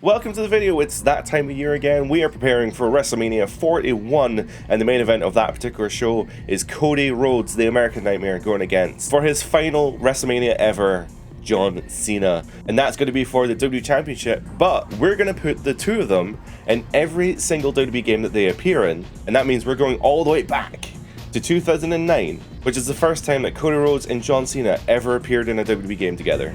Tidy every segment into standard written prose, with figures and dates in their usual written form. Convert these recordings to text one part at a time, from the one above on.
Welcome to the video. It's that time of year again. We are preparing for WrestleMania 41, and the main event of that particular show is Cody Rhodes, the American Nightmare, going against, for his final WrestleMania ever, John Cena. And that's going to be for the WWE Championship, but we're going to put the two of them in every single WWE game that they appear in, and that means we're going all the way back to 2009, which is the first time that Cody Rhodes and John Cena ever appeared in a WWE game together.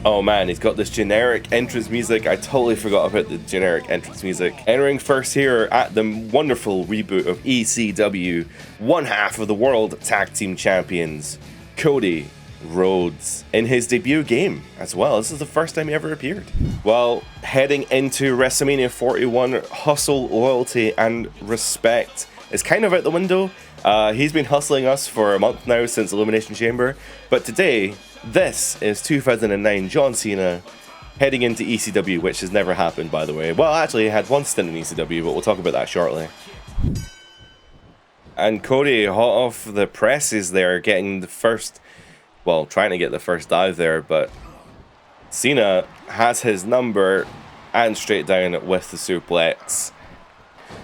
Oh man, he's got this generic entrance music. I totally forgot about the generic entrance music. Entering first here at the wonderful reboot of ECW, one half of the World Tag Team Champions, Cody Rhodes, in his debut game as well. This is the first time he ever appeared. Well, heading into WrestleMania 41, hustle, loyalty, and respect is kind of out the window. He's been hustling us for a month now since Elimination Chamber, but today, this is 2009 John Cena heading into ECW, which has never happened, by the way. Well, actually, he had one stint in ECW, but we'll talk about that shortly. And Cody, hot off the presses there, getting the first, well, trying to get the first dive there, but Cena has his number and straight down with the suplex.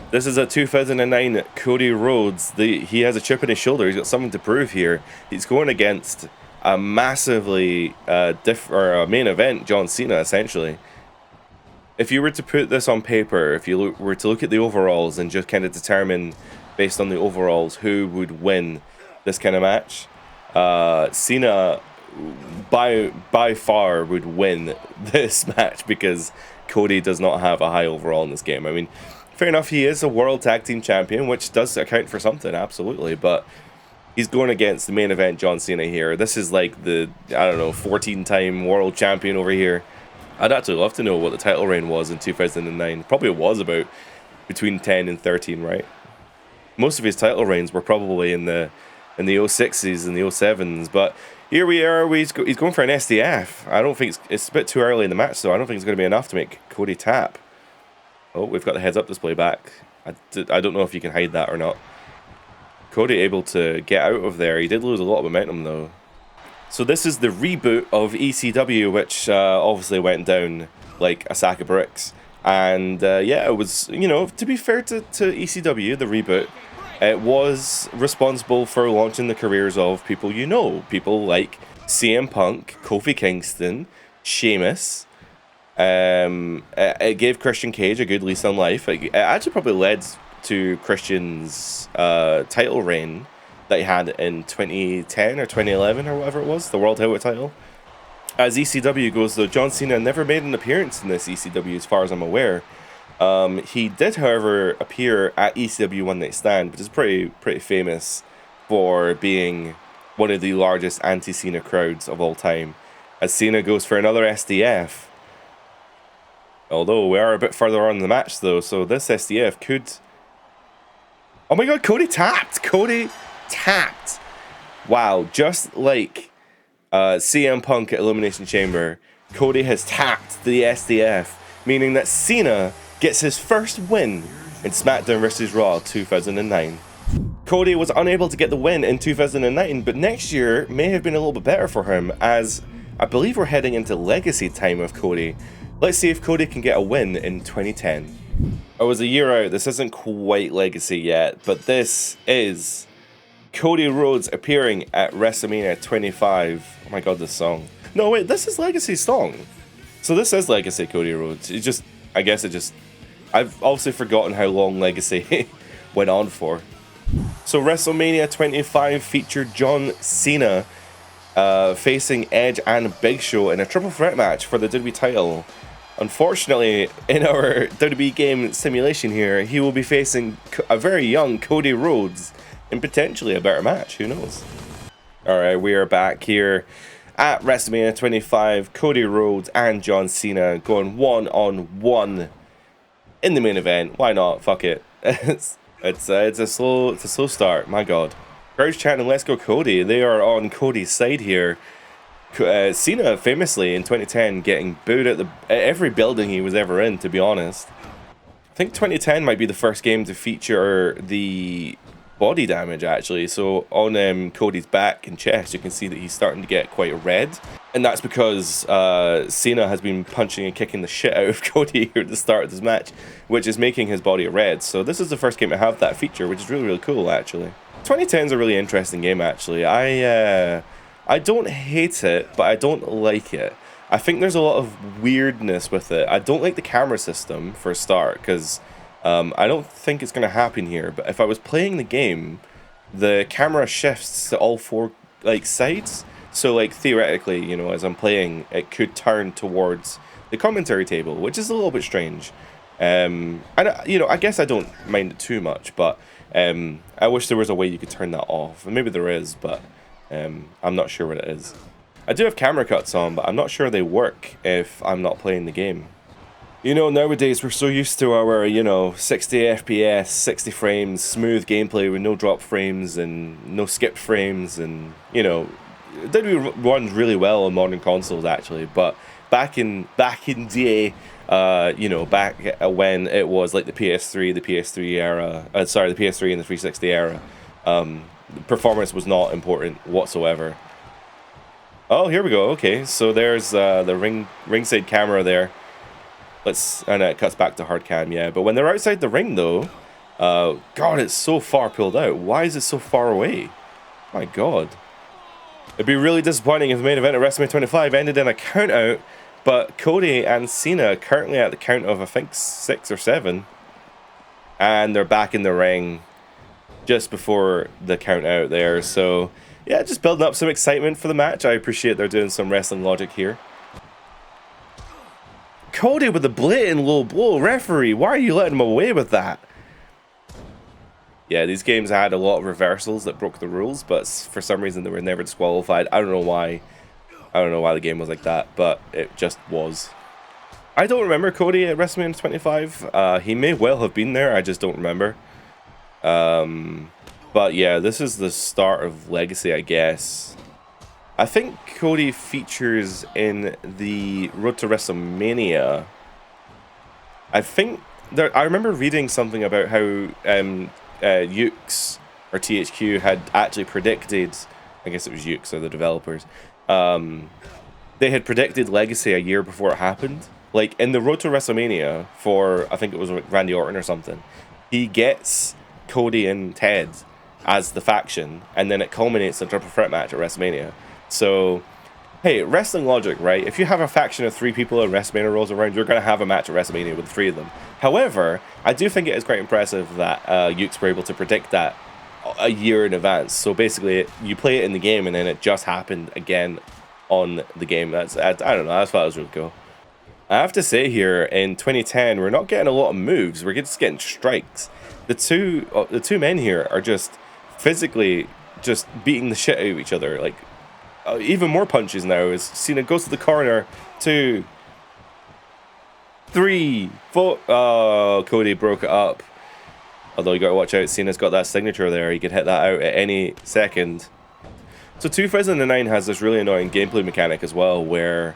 This is a 2009 Cody Rhodes. He has a chip on his shoulder. He's got something to prove here. He's going against a massively a main event John Cena, essentially. If you were to put this on paper, if you were to look at the overalls and just kind of determine based on the overalls who would win this kind of match, Cena by far would win this match because Cody does not have a high overall in this game. I mean, fair enough, he is a World Tag Team Champion, which does account for something, absolutely, but he's going against the main event John Cena here. This is like the, I don't know, 14-time world champion over here. I'd actually love to know what the title reign was in 2009. Probably it was about between 10 and 13, right? Most of his title reigns were probably in the 06s and the 07s, but here we are. He's going for an SDF. I don't think it's a bit too early in the match, though. I don't think it's going to be enough to make Cody tap. Oh, we've got the heads-up display back. I don't know if you can hide that or not. Cody able to get out of there. He did lose a lot of momentum though. So this is the reboot of ECW, which obviously went down like a sack of bricks. And yeah, it was, you know, to be fair to ECW, the reboot, it was responsible for launching the careers of people you know. People like CM Punk, Kofi Kingston, Sheamus. It gave Christian Cage a good lease on life. It actually probably led to Christian's title reign that he had in 2010 or 2011 or whatever it was, the World Heavyweight title. As ECW goes though, John Cena never made an appearance in this ECW as far as I'm aware. He did, however, appear at ECW One Night Stand, which is pretty famous for being one of the largest anti-Cena crowds of all time. As Cena goes for another SDF. Although we are a bit further on in the match though, so this SDF could... Oh my god, Cody tapped! Cody tapped! Wow, just like CM Punk at Elimination Chamber, Cody has tapped the SDF, meaning that Cena gets his first win in SmackDown vs. Raw 2009. Cody was unable to get the win in 2009, but next year may have been a little bit better for him, as I believe we're heading into legacy time of Cody. Let's see if Cody can get a win in 2010. I was a year out. This isn't quite legacy yet, but this is Cody Rhodes appearing at WrestleMania 25. Oh my god, this song. No, wait, this is Legacy's song. So this is Legacy Cody Rhodes. I've obviously forgotten how long Legacy went on for. So WrestleMania 25 featured John Cena facing Edge and Big Show in a triple threat match for the WWE title. Unfortunately, in our WWE game simulation here, he will be facing a very young Cody Rhodes in potentially a better match. Who knows? Alright, we are back here at WrestleMania 25. Cody Rhodes and John Cena going one-on-one in the main event. Why not? Fuck it. It's a slow start. My god. Crowd's chanting, "Let's go Cody." They are on Cody's side here. Cena famously in 2010 getting booed at every building he was ever in, to be honest. I think 2010 might be the first game to feature the body damage actually. So on Cody's back and chest, you can see that he's starting to get quite red, and that's because Cena has been punching and kicking the shit out of Cody here at the start of this match, which is making his body red. So this is the first game to have that feature, which is really cool actually. 2010 is a really interesting game actually. I don't hate it, but I don't like it. I think there's a lot of weirdness with it. I don't like the camera system for a start, because I don't think it's going to happen here, but if I was playing the game, the camera shifts to all four like sides. So like theoretically, you know, as I'm playing, it could turn towards the commentary table, which is a little bit strange. And you know, I guess I don't mind it too much, but I wish there was a way you could turn that off. And maybe there is, but I'm not sure what it is. I do have camera cuts on, but I'm not sure they work if I'm not playing the game. You know, nowadays we're so used to our, you know, 60 FPS, 60 frames, smooth gameplay with no drop frames and no skip frames, and, you know, WWE runs really well on modern consoles actually, but back in day, you know, back when it was like the PS3 era, sorry, the PS3 and the 360 era, performance was not important whatsoever. Oh, here we go. Okay, so there's the ringside camera there. And it cuts back to hard cam, yeah. But when they're outside the ring, though, God, it's so far pulled out. Why is it so far away? My God. It'd be really disappointing if the main event of WrestleMania 25 ended in a count out, but Cody and Cena currently at the count of, I think, 6 or 7. And they're back in the ring just before the count out there, so yeah, just building up some excitement for the match. I appreciate they're doing some wrestling logic here. Cody with a blatant low blow. Referee, why are you letting him away with that? Yeah, these games had a lot of reversals that broke the rules, but for some reason they were never disqualified. I don't know why. I don't know why the game was like that, but it just was. I don't remember Cody at WrestleMania 25. He may well have been there, I just don't remember. But yeah, this is the start of Legacy, I guess. I think Cody features in the Road to WrestleMania. I think I remember reading something about how Ukes or THQ had actually predicted, I guess it was Ukes or the developers, they had predicted Legacy a year before it happened. Like in the Road to WrestleMania for, I think it was Randy Orton or something, he gets Cody and Ted as the faction, and then it culminates in a triple threat match at WrestleMania. So, hey, wrestling logic, right? If you have a faction of 3 people and WrestleMania rolls around, you're going to have a match at WrestleMania with 3 of them. However, I do think it is quite impressive that Ukes were able to predict that a year in advance. So basically, you play it in the game, and then it just happened again on the game. I don't know, I thought it was really cool. I have to say here, in 2010, we're not getting a lot of moves, we're just getting strikes. The two men here are just physically just beating the shit out of each other. Like, even more punches now as Cena goes to the corner. 2, 3, 4. Oh, Cody broke it up. Although you gotta watch out, Cena's got that signature there. He could hit that out at any second. So 2009 has this really annoying gameplay mechanic as well, where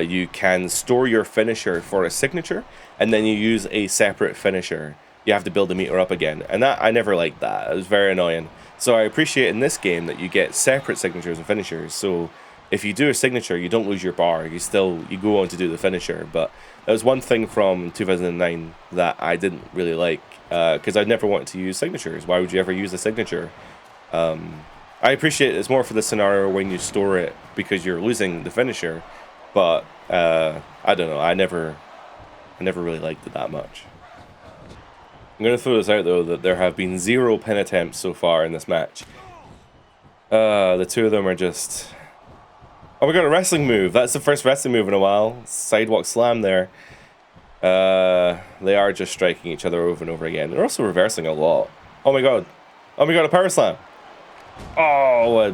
you can store your finisher for a signature, and then you use a separate finisher. You have to build the meter up again, and that I never liked that. It was very annoying. So I appreciate in this game that you get separate signatures and finishers. So if you do a signature, you don't lose your bar. You go on to do the finisher. But that was one thing from 2009 that I didn't really like, because I never wanted to use signatures. Why would you ever use a signature? I appreciate it's more for the scenario when you store it because you're losing the finisher. But I don't know. I never really liked it that much. I'm going to throw this out, though, that there have been 0 pin attempts so far in this match. The 2 of them are just... Oh, we got a wrestling move. That's the first wrestling move in a while. Sidewalk slam there. They are just striking each other over and over again. They're also reversing a lot. Oh my God. Oh my God, a power slam. Oh, a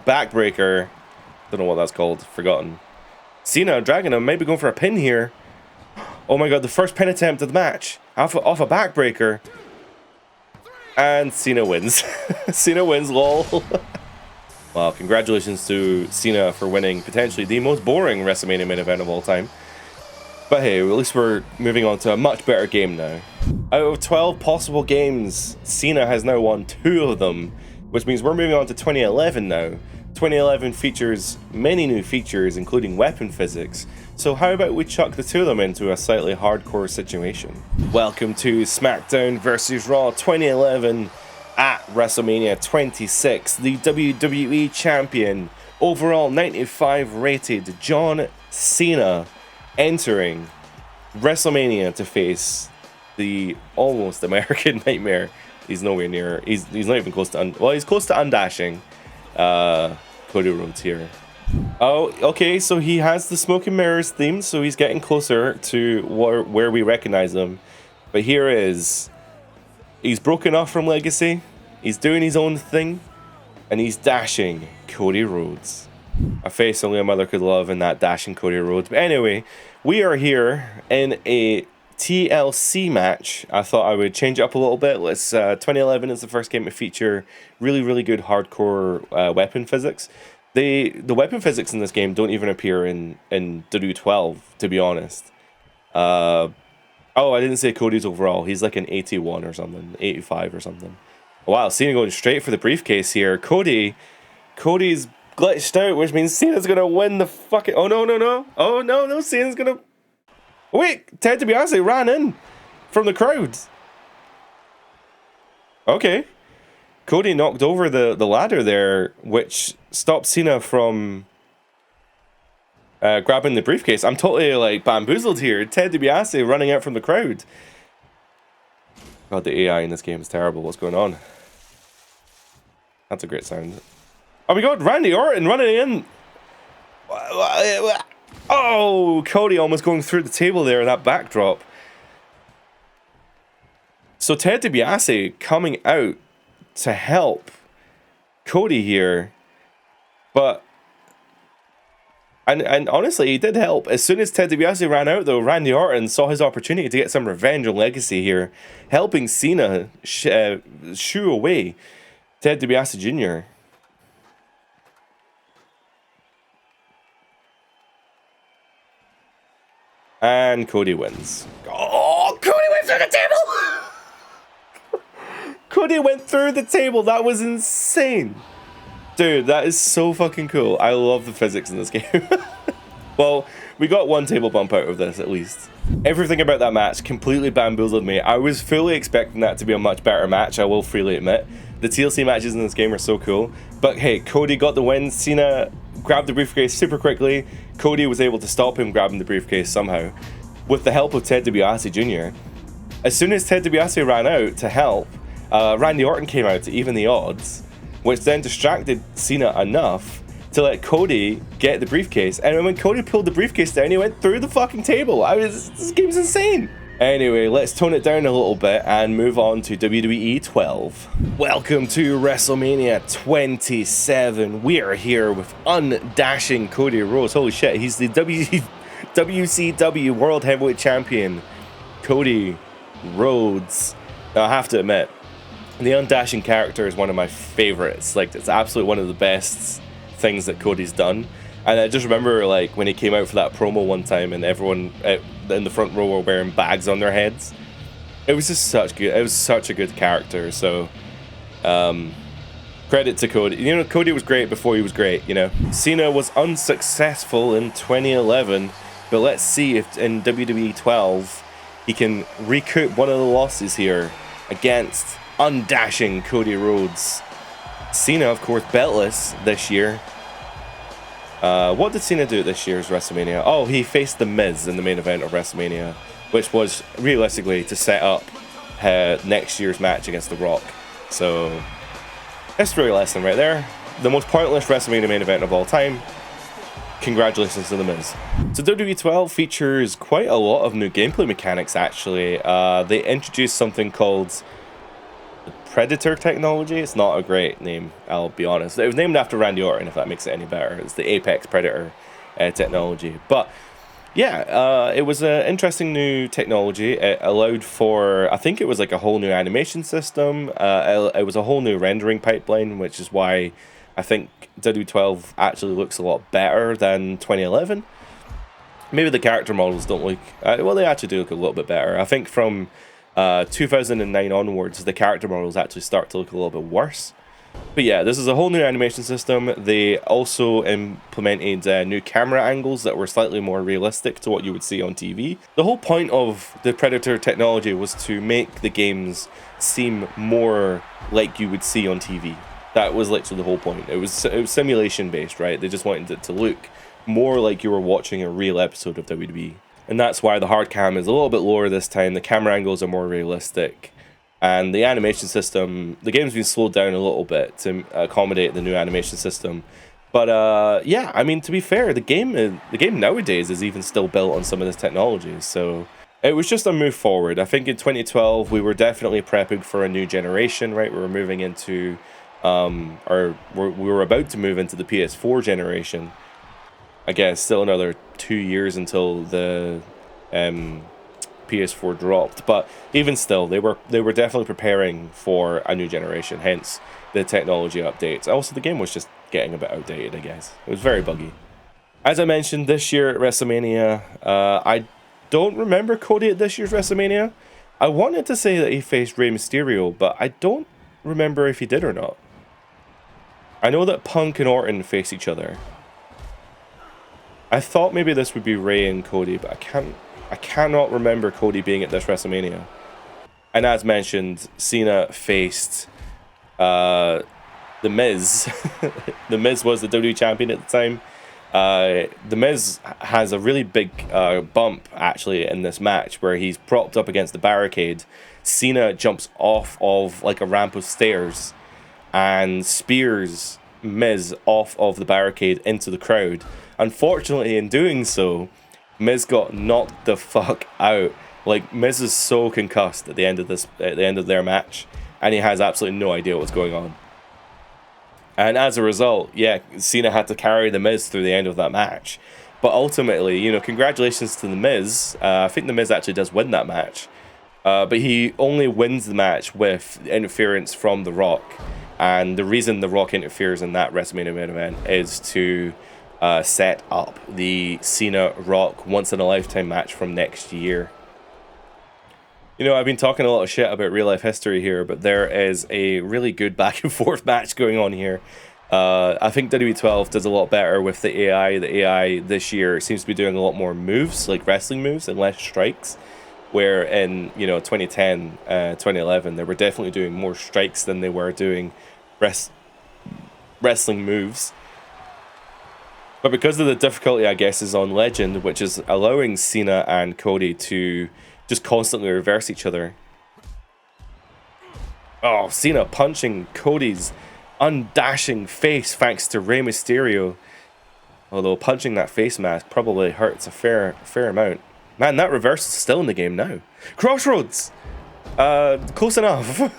backbreaker. Don't know what that's called. Forgotten. Cena dragging him. Maybe going for a pin here. Oh my God, the first pin attempt of the match. Off a backbreaker. And Cena wins. Cena wins, lol. Well, congratulations to Cena for winning potentially the most boring WrestleMania main event of all time. But hey, at least we're moving on to a much better game now. Out of 12 possible games, Cena has now won 2 of them, which means we're moving on to 2011 now. 2011 features many new features, including weapon physics, so how about we chuck the 2 of them into a slightly hardcore situation. Welcome to SmackDown vs. Raw 2011 at WrestleMania 26. The WWE Champion, overall 95 rated John Cena, entering WrestleMania to face the almost American Nightmare. He's nowhere near. He's not even close to. He's close to undashing. Cody Rhodes here. Oh, okay. So he has the smoke and mirrors theme. So he's getting closer to where we recognize him. But here is. He's broken off from Legacy. He's doing his own thing, and he's dashing Cody Rhodes. A face only a mother could love, in that dashing Cody Rhodes. But anyway, we are here in a TLC match. I thought I would change it up a little bit. 2011 is the first game to feature really good hardcore weapon physics. The weapon physics in this game don't even appear in WWE12, to be honest. Oh, I didn't say Cody's overall. He's like an 81 or something, 85 or something. Wow, Cena going straight for the briefcase here. Cody's glitched out, which means Cena's gonna win the fucking. Oh no! Oh no! Cena's gonna. Wait, Ted DiBiase ran in from the crowd. Okay. Cody knocked over the ladder there, which stopped Cena from grabbing the briefcase. I'm totally like bamboozled here. Ted DiBiase running out from the crowd. God, the AI in this game is terrible. What's going on? That's a great sound. Oh my god, Randy Orton running in. Oh, Cody almost going through the table there in that backdrop. So Ted DiBiase coming out to help Cody here. But and honestly, he did help. As soon as Ted DiBiase ran out, though, Randy Orton saw his opportunity to get some revenge on Legacy here, helping Cena shoo away Ted DiBiase Jr. And Cody wins. Oh, Cody went through the table! Cody went through the table. That was insane. Dude, that is so fucking cool. I love the physics in this game. Well, we got one table bump out of this, at least. Everything about that match completely bamboozled me. I was fully expecting that to be a much better match, I will freely admit. The TLC matches in this game are so cool. But hey, Cody got the win. Cena grabbed the briefcase super quickly. Cody was able to stop him grabbing the briefcase somehow, with the help of Ted DiBiase Jr. As soon as Ted DiBiase ran out to help, Randy Orton came out to even the odds, which then distracted Cena enough to let Cody get the briefcase. And when Cody pulled the briefcase down, he went through the fucking table. This game's insane. Anyway, let's tone it down a little bit and move on to WWE 12. Welcome to WrestleMania 27. We are here with undashing Cody Rhodes. Holy shit, he's the WCW World Heavyweight Champion, Cody Rhodes. Now, I have to admit, the undashing character is one of my favorites. Like, it's absolutely one of the best things that Cody's done. And I just remember, like, when he came out for that promo one time and everyone in the front row were wearing bags on their heads. It was just such a good character. So, credit to Cody. You know, Cody was great before he was great, you know. Cena was unsuccessful in 2011, but let's see if in WWE 12 he can recoup one of the losses here against undashing Cody Rhodes. Cena, of course, beltless this year. What did Cena do at this year's WrestleMania? Oh, he faced The Miz in the main event of WrestleMania, which was realistically to set up next year's match against The Rock. So, history lesson right there. The most pointless WrestleMania main event of all time. Congratulations to The Miz. So WWE 12 features quite a lot of new gameplay mechanics, actually. They introduced something called Predator technology. It's not a great name, I'll be honest. It was named after Randy Orton, if that makes it any better. It's the Apex Predator technology. But yeah, it was an interesting new technology. It allowed for, I think it was like a whole new animation system. It was a whole new rendering pipeline, which is why I think WWE12 actually looks a lot better than 2011. Maybe the character models don't look, well, they actually do look a little bit better. I think from 2009 onwards, the character models actually start to look a little bit worse. But yeah, this is a whole new animation system. They also implemented new camera angles that were slightly more realistic to what you would see on TV. The whole point of the Predator technology was to make the games seem more like you would see on TV. That was literally the whole point. It was simulation based, right? They just wanted it to look more like you were watching a real episode of WWE. And that's why the hard cam is a little bit lower this time. The camera angles are more realistic. And the animation system, the game's been slowed down a little bit to accommodate the new animation system. But yeah, I mean, to be fair, the game nowadays is even still built on some of this technology. So it was just a move forward. I think in 2012, we were definitely prepping for a new generation, right? We were moving into, we were about to move into the PS4 generation. I guess still another 2 years until the PS4 dropped, but even still, they were definitely preparing for a new generation. Hence the technology updates. Also, the game was just getting a bit outdated. I guess it was very buggy. As I mentioned, this year at WrestleMania, I don't remember Cody at this year's WrestleMania. I wanted to say that he faced Rey Mysterio, but I don't remember if he did or not. I know that Punk and Orton face each other. I thought maybe this would be Rey and Cody, but I cannot remember Cody being at this WrestleMania. And as mentioned, Cena faced The Miz. The Miz was the WWE champion at the time. The Miz has a really big bump actually in this match where he's propped up against the barricade. Cena jumps off of like a ramp of stairs and spears Miz off of the barricade into the crowd. Unfortunately, in doing so, Miz got knocked the fuck out. Like, Miz is so concussed at the end of their match, and he has absolutely no idea what's going on. And as a result, yeah, Cena had to carry the Miz through the end of that match. But ultimately, you know, congratulations to the Miz. I think the Miz actually does win that match. But he only wins the match with interference from The Rock. And the reason The Rock interferes in that WrestleMania main event is to set up the Cena-Rock once-in-a-lifetime match from next year. You know, I've been talking a lot of shit about real-life history here, but there is a really good back-and-forth match going on here. I think WWE 12 does a lot better with the AI. The AI this year seems to be doing a lot more moves, like wrestling moves, and less strikes. Where in, you know, 2010, 2011, they were definitely doing more strikes than they were doing wrestling moves. But because of the difficulty, I guess, is on Legend, which is allowing Cena and Cody to just constantly reverse each other. Oh, Cena punching Cody's undashing face thanks to Rey Mysterio. Although punching that face mask probably hurts a fair amount. Man, that reverse is still in the game now. Crossroads! Close enough.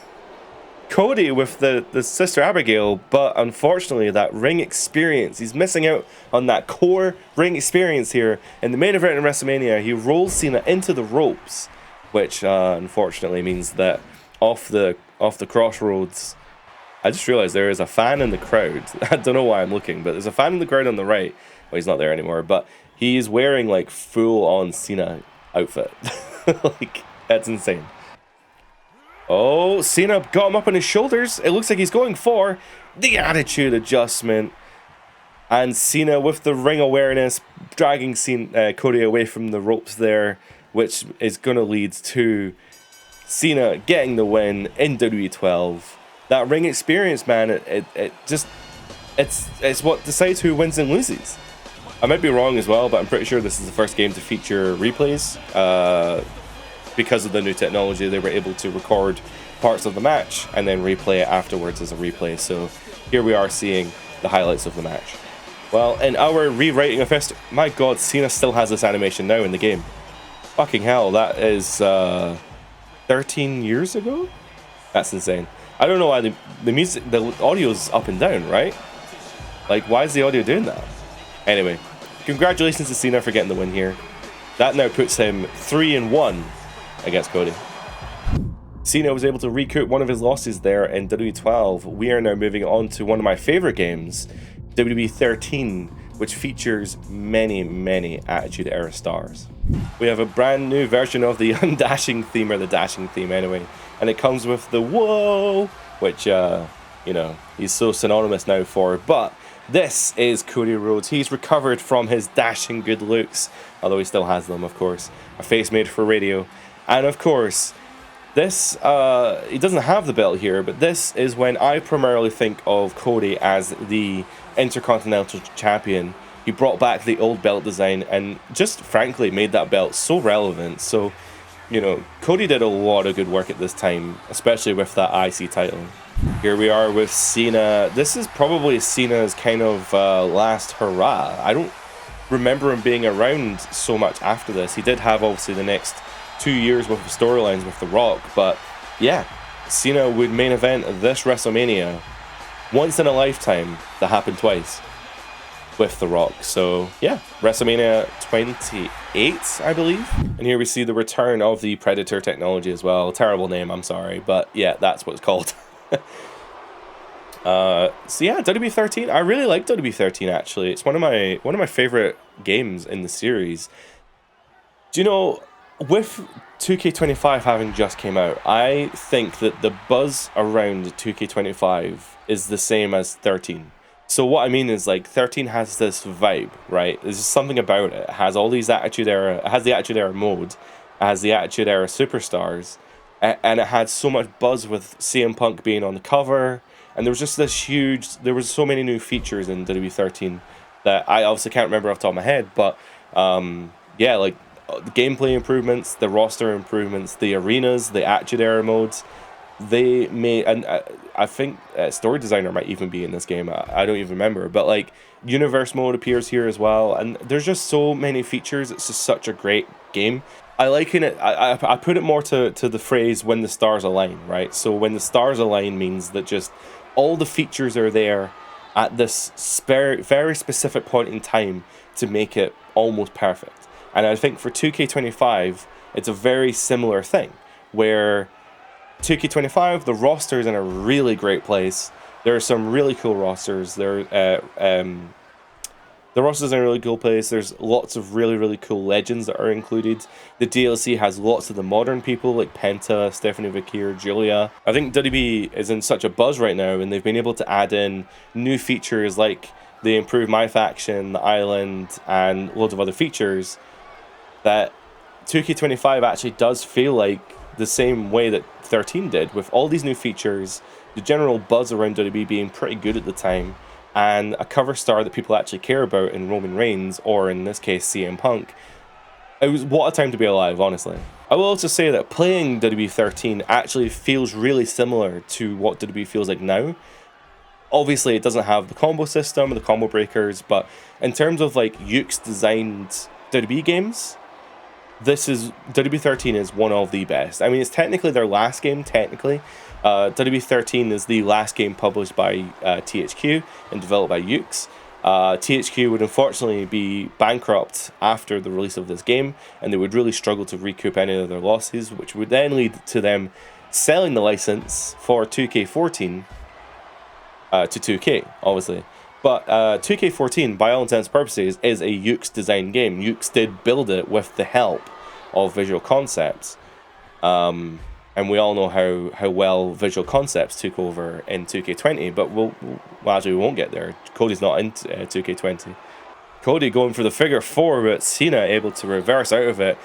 Cody with the Sister Abigail, but unfortunately that ring experience, he's missing out on that core ring experience here. In the main event in WrestleMania, he rolls Cena into the ropes, which unfortunately means that off the Crossroads, I just realized there is a fan in the crowd. I don't know why I'm looking, but there's a fan in the crowd on the right. Well, he's not there anymore, but he's wearing like full-on Cena outfit. Like, that's insane. Oh, Cena got him up on his shoulders. It looks like he's going for the attitude adjustment. And Cena with the ring awareness, dragging Cody away from the ropes there, which is going to lead to Cena getting the win in WWE 12. That ring experience, man, it's what decides who wins and loses. I might be wrong as well, but I'm pretty sure this is the first game to feature replays. Because of the new technology, they were able to record parts of the match and then replay it afterwards as a replay. So here we are seeing the highlights of the match. Well, in our rewriting of history, my god, Cena still has this animation now in the game. Fucking hell, that is 13 years ago? That's insane. I don't know why the audio's up and down, right? Like, why is the audio doing that? Anyway, congratulations to Cena for getting the win here. That now puts him 3-1 against Cody. Cena was able to recoup one of his losses there in WWE 12. We are now moving on to one of my favorite games, WWE 13. which features many Attitude Era stars. We have a brand new version of the Undashing theme, or the Dashing theme anyway, and it comes with the whoa, which, you know, he's so synonymous now for, but this is Cody Rhodes. He's recovered from his dashing good looks, although he still has them, of course. A face made for radio. And of course, this, he doesn't have the belt here, but this is when I primarily think of Cody as the Intercontinental Champion. He brought back the old belt design and just frankly made that belt so relevant. So, you know, Cody did a lot of good work at this time, especially with that IC title. Here we are with Cena. This is probably Cena's kind of last hurrah. I don't remember him being around so much after this. He did have obviously the next 2 years worth of storylines with The Rock, but yeah, Cena would main event this WrestleMania once in a lifetime. That happened twice with The Rock. So yeah, WrestleMania 28, I believe. And here we see the return of the Predator technology as well. Terrible name, I'm sorry, but yeah, that's what it's called. So yeah, WWE 13. I really like WWE 13 actually. It's one of my favorite games in the series. Do you know, with 2K25 having just came out, I think that the buzz around 2K25 is the same as 13. So what I mean is, like, 13 has this vibe, right? There's just something about it. It has all these Attitude Era, it has the Attitude Era mode, it has the Attitude Era superstars, and it had so much buzz with CM Punk being on the cover, and there was just this huge, there was so many new features in WWE 13 that I obviously can't remember off the top of my head, but yeah, like the gameplay improvements, the roster improvements, the arenas, the Attitude Era modes, they made, and I think story designer might even be in this game. I don't even remember, but like universe mode appears here as well, and there's just so many features. It's just such a great game. I liken it. I put it more to the phrase "when the stars align," right? So when the stars align means that just all the features are there at this very specific point in time to make it almost perfect. And I think for 2K25, it's a very similar thing, where 2K25, the roster is in a really great place. There are some really cool rosters. The roster's in a really cool place. There's lots of really cool legends that are included. The DLC has lots of the modern people like Penta, Stephanie Vakir, Julia. I think WWE is in such a buzz right now, and they've been able to add in new features like the improved My Faction, the Island, and loads of other features that 2K25 actually does feel like the same way that 13 did, with all these new features, the general buzz around WWE being pretty good at the time, and a cover star that people actually care about in Roman Reigns, or in this case CM Punk. It was, what a time to be alive, honestly. I will also say that playing WWE 13 actually feels really similar to what WWE feels like now. Obviously it doesn't have the combo system or the combo breakers, but in terms of like Yuke's designed WWE games, this is, WWE 13 is one of the best. I mean, it's technically their last game, technically. WWE 13 is the last game published by THQ and developed by Yuke's. THQ would unfortunately be bankrupt after the release of this game, and they would really struggle to recoup any of their losses, which would then lead to them selling the license for 2K14 to 2K, obviously. But 2K14, by all intents and purposes, is a Yuke's design game. Yuke's did build it with the help of Visual Concepts. And we all know how well Visual Concepts took over in 2K20, but well, actually we won't get there. Cody's not in 2K20. Cody going for the figure four, but Cena able to reverse out of it,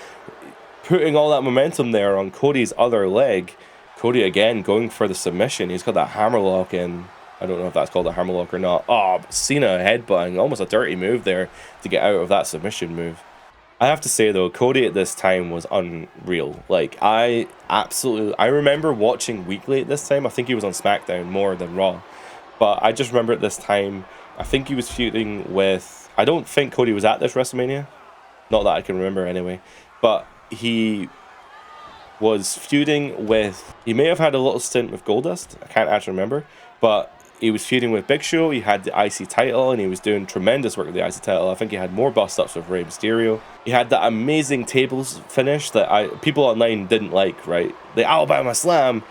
putting all that momentum there on Cody's other leg. Cody again going for the submission. He's got that hammerlock in. I don't know if that's called a hammerlock or not. Oh, Cena headbutting, almost a dirty move there to get out of that submission move. I have to say though, Cody at this time was unreal. Like, I remember watching weekly at this time. I think he was on SmackDown more than Raw. But I just remember at this time, I think he was feuding with, I don't think Cody was at this WrestleMania. Not that I can remember anyway. But he was feuding with, he may have had a little stint with Goldust. I can't actually remember. But he was feuding with Big Show. He had the IC title, and he was doing tremendous work with the IC title. I think he had more bust-ups with Rey Mysterio. He had that amazing tables finish that people online didn't like, right? The Alabama Slam.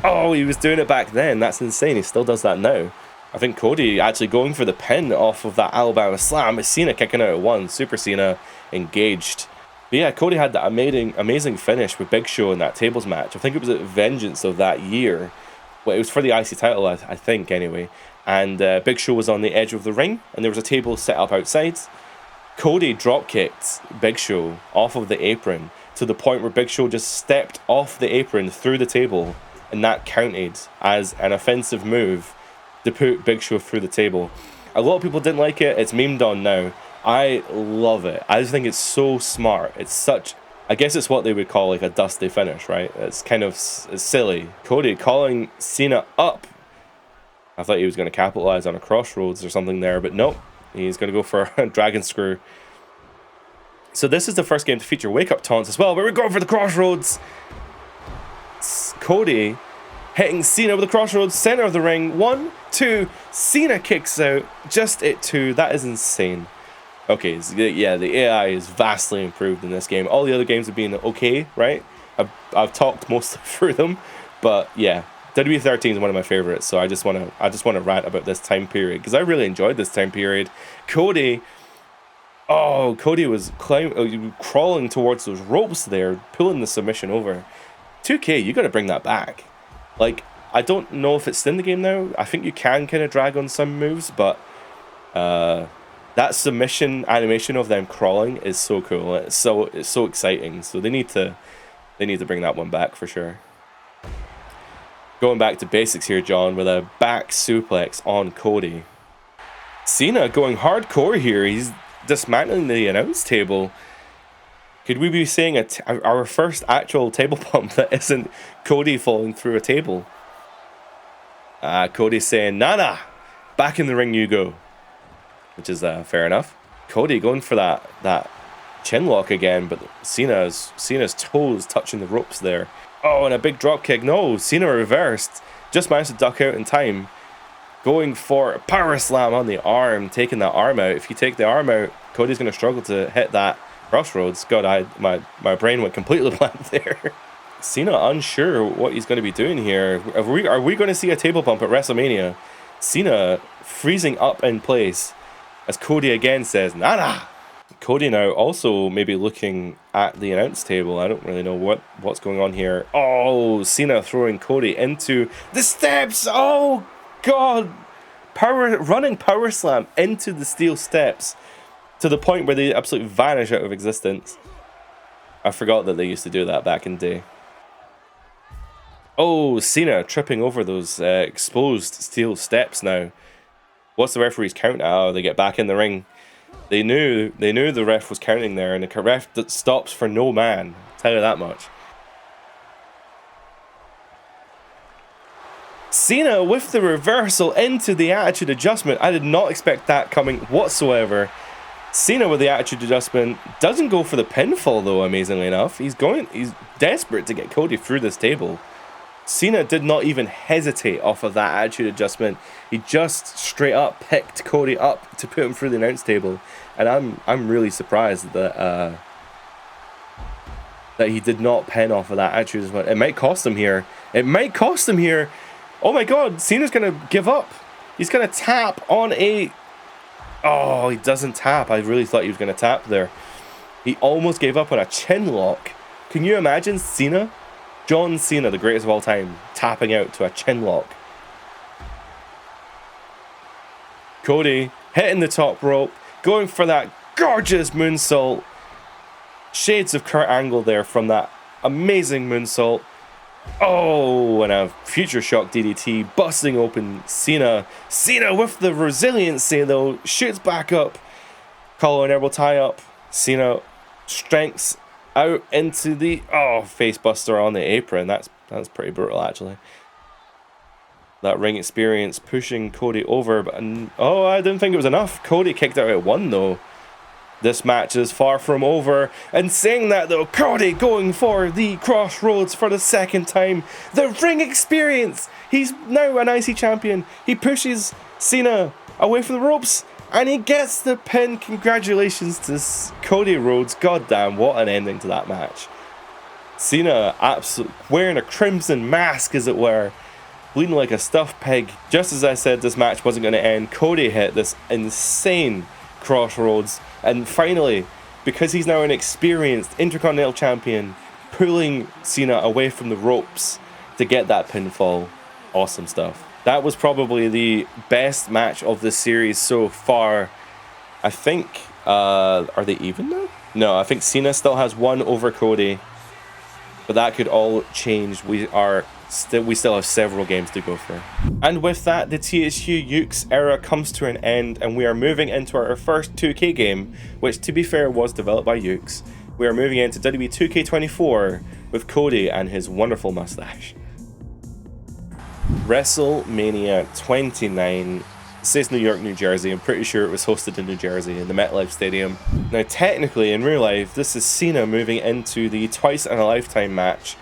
Oh, he was doing it back then. That's insane. He still does that now. I think Cody actually going for the pin off of that Alabama Slam. Cena kicking out at 1. Super Cena engaged. But yeah, Cody had that amazing finish with Big Show in that tables match. I think it was at Vengeance of that year. Well, it was for the IC title, I think, anyway. And Big Show was on the edge of the ring, and there was a table set up outside. Cody drop-kicked Big Show off of the apron to the point where Big Show just stepped off the apron through the table, and that counted as an offensive move to put Big Show through the table. A lot of people didn't like it. It's memed on now. I love it. I just think it's so smart. It's such... I guess it's what they would call like a dusty finish, right? It's kind of silly. Cody calling Cena up. I thought he was going to capitalize on a crossroads or something there, but nope. He's going to go for a dragon screw. So this is the first game to feature wake-up taunts as well, but we're going for the crossroads. It's Cody hitting Cena with the crossroads, center of the ring. 1, 2, Cena kicks out just at 2. That is insane. Okay, so yeah, the AI is vastly improved in this game. All the other games have been okay, right? I've talked mostly through them, but yeah, WWE 13 is one of my favorites. So I just want to rant about this time period because I really enjoyed this time period. Cody was crawling towards those ropes there, pulling the submission over. 2K, you got to bring that back. Like, I don't know if it's in the game now. I think you can kind of drag on some moves, but that submission animation of them crawling is so cool. It's so exciting. So they need to bring that one back for sure. Going back to basics here, John, with a back suplex on Cody. Cena going hardcore here. He's dismantling the announce table. Could we be seeing our first actual table bump that isn't Cody falling through a table? Cody's saying, "Nah, back in the ring you go." Which is fair enough. Cody going for that chin lock again, but Cena's toes touching the ropes there. Oh, and a big drop kick. No, Cena reversed. Just managed to duck out in time. Going for a power slam on the arm, taking that arm out. If you take the arm out, Cody's going to struggle to hit that crossroads. God, my brain went completely blank there. Cena unsure what he's going to be doing here. Are we going to see a table bump at WrestleMania? Cena freezing up in place. As Cody again says, "Nada." Cody now also maybe looking at the announce table. I don't really know what's going on here. Oh, Cena throwing Cody into the steps. Oh, God. Running power slam into the steel steps to the point where they absolutely vanish out of existence. I forgot that they used to do that back in the day. Oh, Cena tripping over those exposed steel steps now. What's the referee's count? Oh, they get back in the ring. They knew the ref was counting there, and the ref that stops for no man. I'll tell you that much. Cena with the reversal into the attitude adjustment. I did not expect that coming whatsoever. Cena with the attitude adjustment doesn't go for the pinfall though, amazingly enough. He's desperate to get Cody through this table. Cena did not even hesitate off of that attitude adjustment. He just straight up picked Cody up to put him through the announce table, and I'm really surprised that he did not pin off of that attitude adjustment. It might cost him here. It might cost him here. Oh my God, Cena's gonna give up. He's gonna tap on a. Oh, he doesn't tap. I really thought he was gonna tap there. He almost gave up on a chin lock. Can you imagine Cena? John Cena, the greatest of all time, tapping out to a chin lock. Cody hitting the top rope, going for that gorgeous moonsault. Shades of Kurt Angle there from that amazing moonsault. Oh, and a future shock DDT busting open Cena. Cena with the resiliency though, shoots back up. Collar and elbow tie up. Cena strengths out into the face buster on the apron. That's pretty brutal actually. That ring experience pushing Cody over, but I didn't think it was enough. Cody kicked out at 1 though. This match is far from over. And saying that though, Cody going for the crossroads for the second time. The ring experience. He's now an IC champion. He pushes Cena away from the ropes. And he gets the pin. Congratulations to Cody Rhodes. God damn, what an ending to that match. Cena wearing a crimson mask, as it were. bleeding like a stuffed pig. Just as I said this match wasn't going to end, Cody hit this insane crossroads, and finally, because he's now an experienced Intercontinental Champion, pulling Cena away from the ropes to get that pinfall. Awesome stuff. That was probably the best match of this series so far. I think, are they even now? No, I think Cena still has one over Cody, but that could all change. We still have several games to go for. And with that, the THQ Yuke's era comes to an end, and we are moving into our first 2K game, which, to be fair, was developed by Yuke's. We are moving into WWE 2K24 with Cody and his wonderful mustache. WrestleMania 29. It says New York, New Jersey. I'm pretty sure it was hosted in New Jersey in the MetLife Stadium. Now, technically, in real life, this is Cena moving into the twice-in-a-lifetime match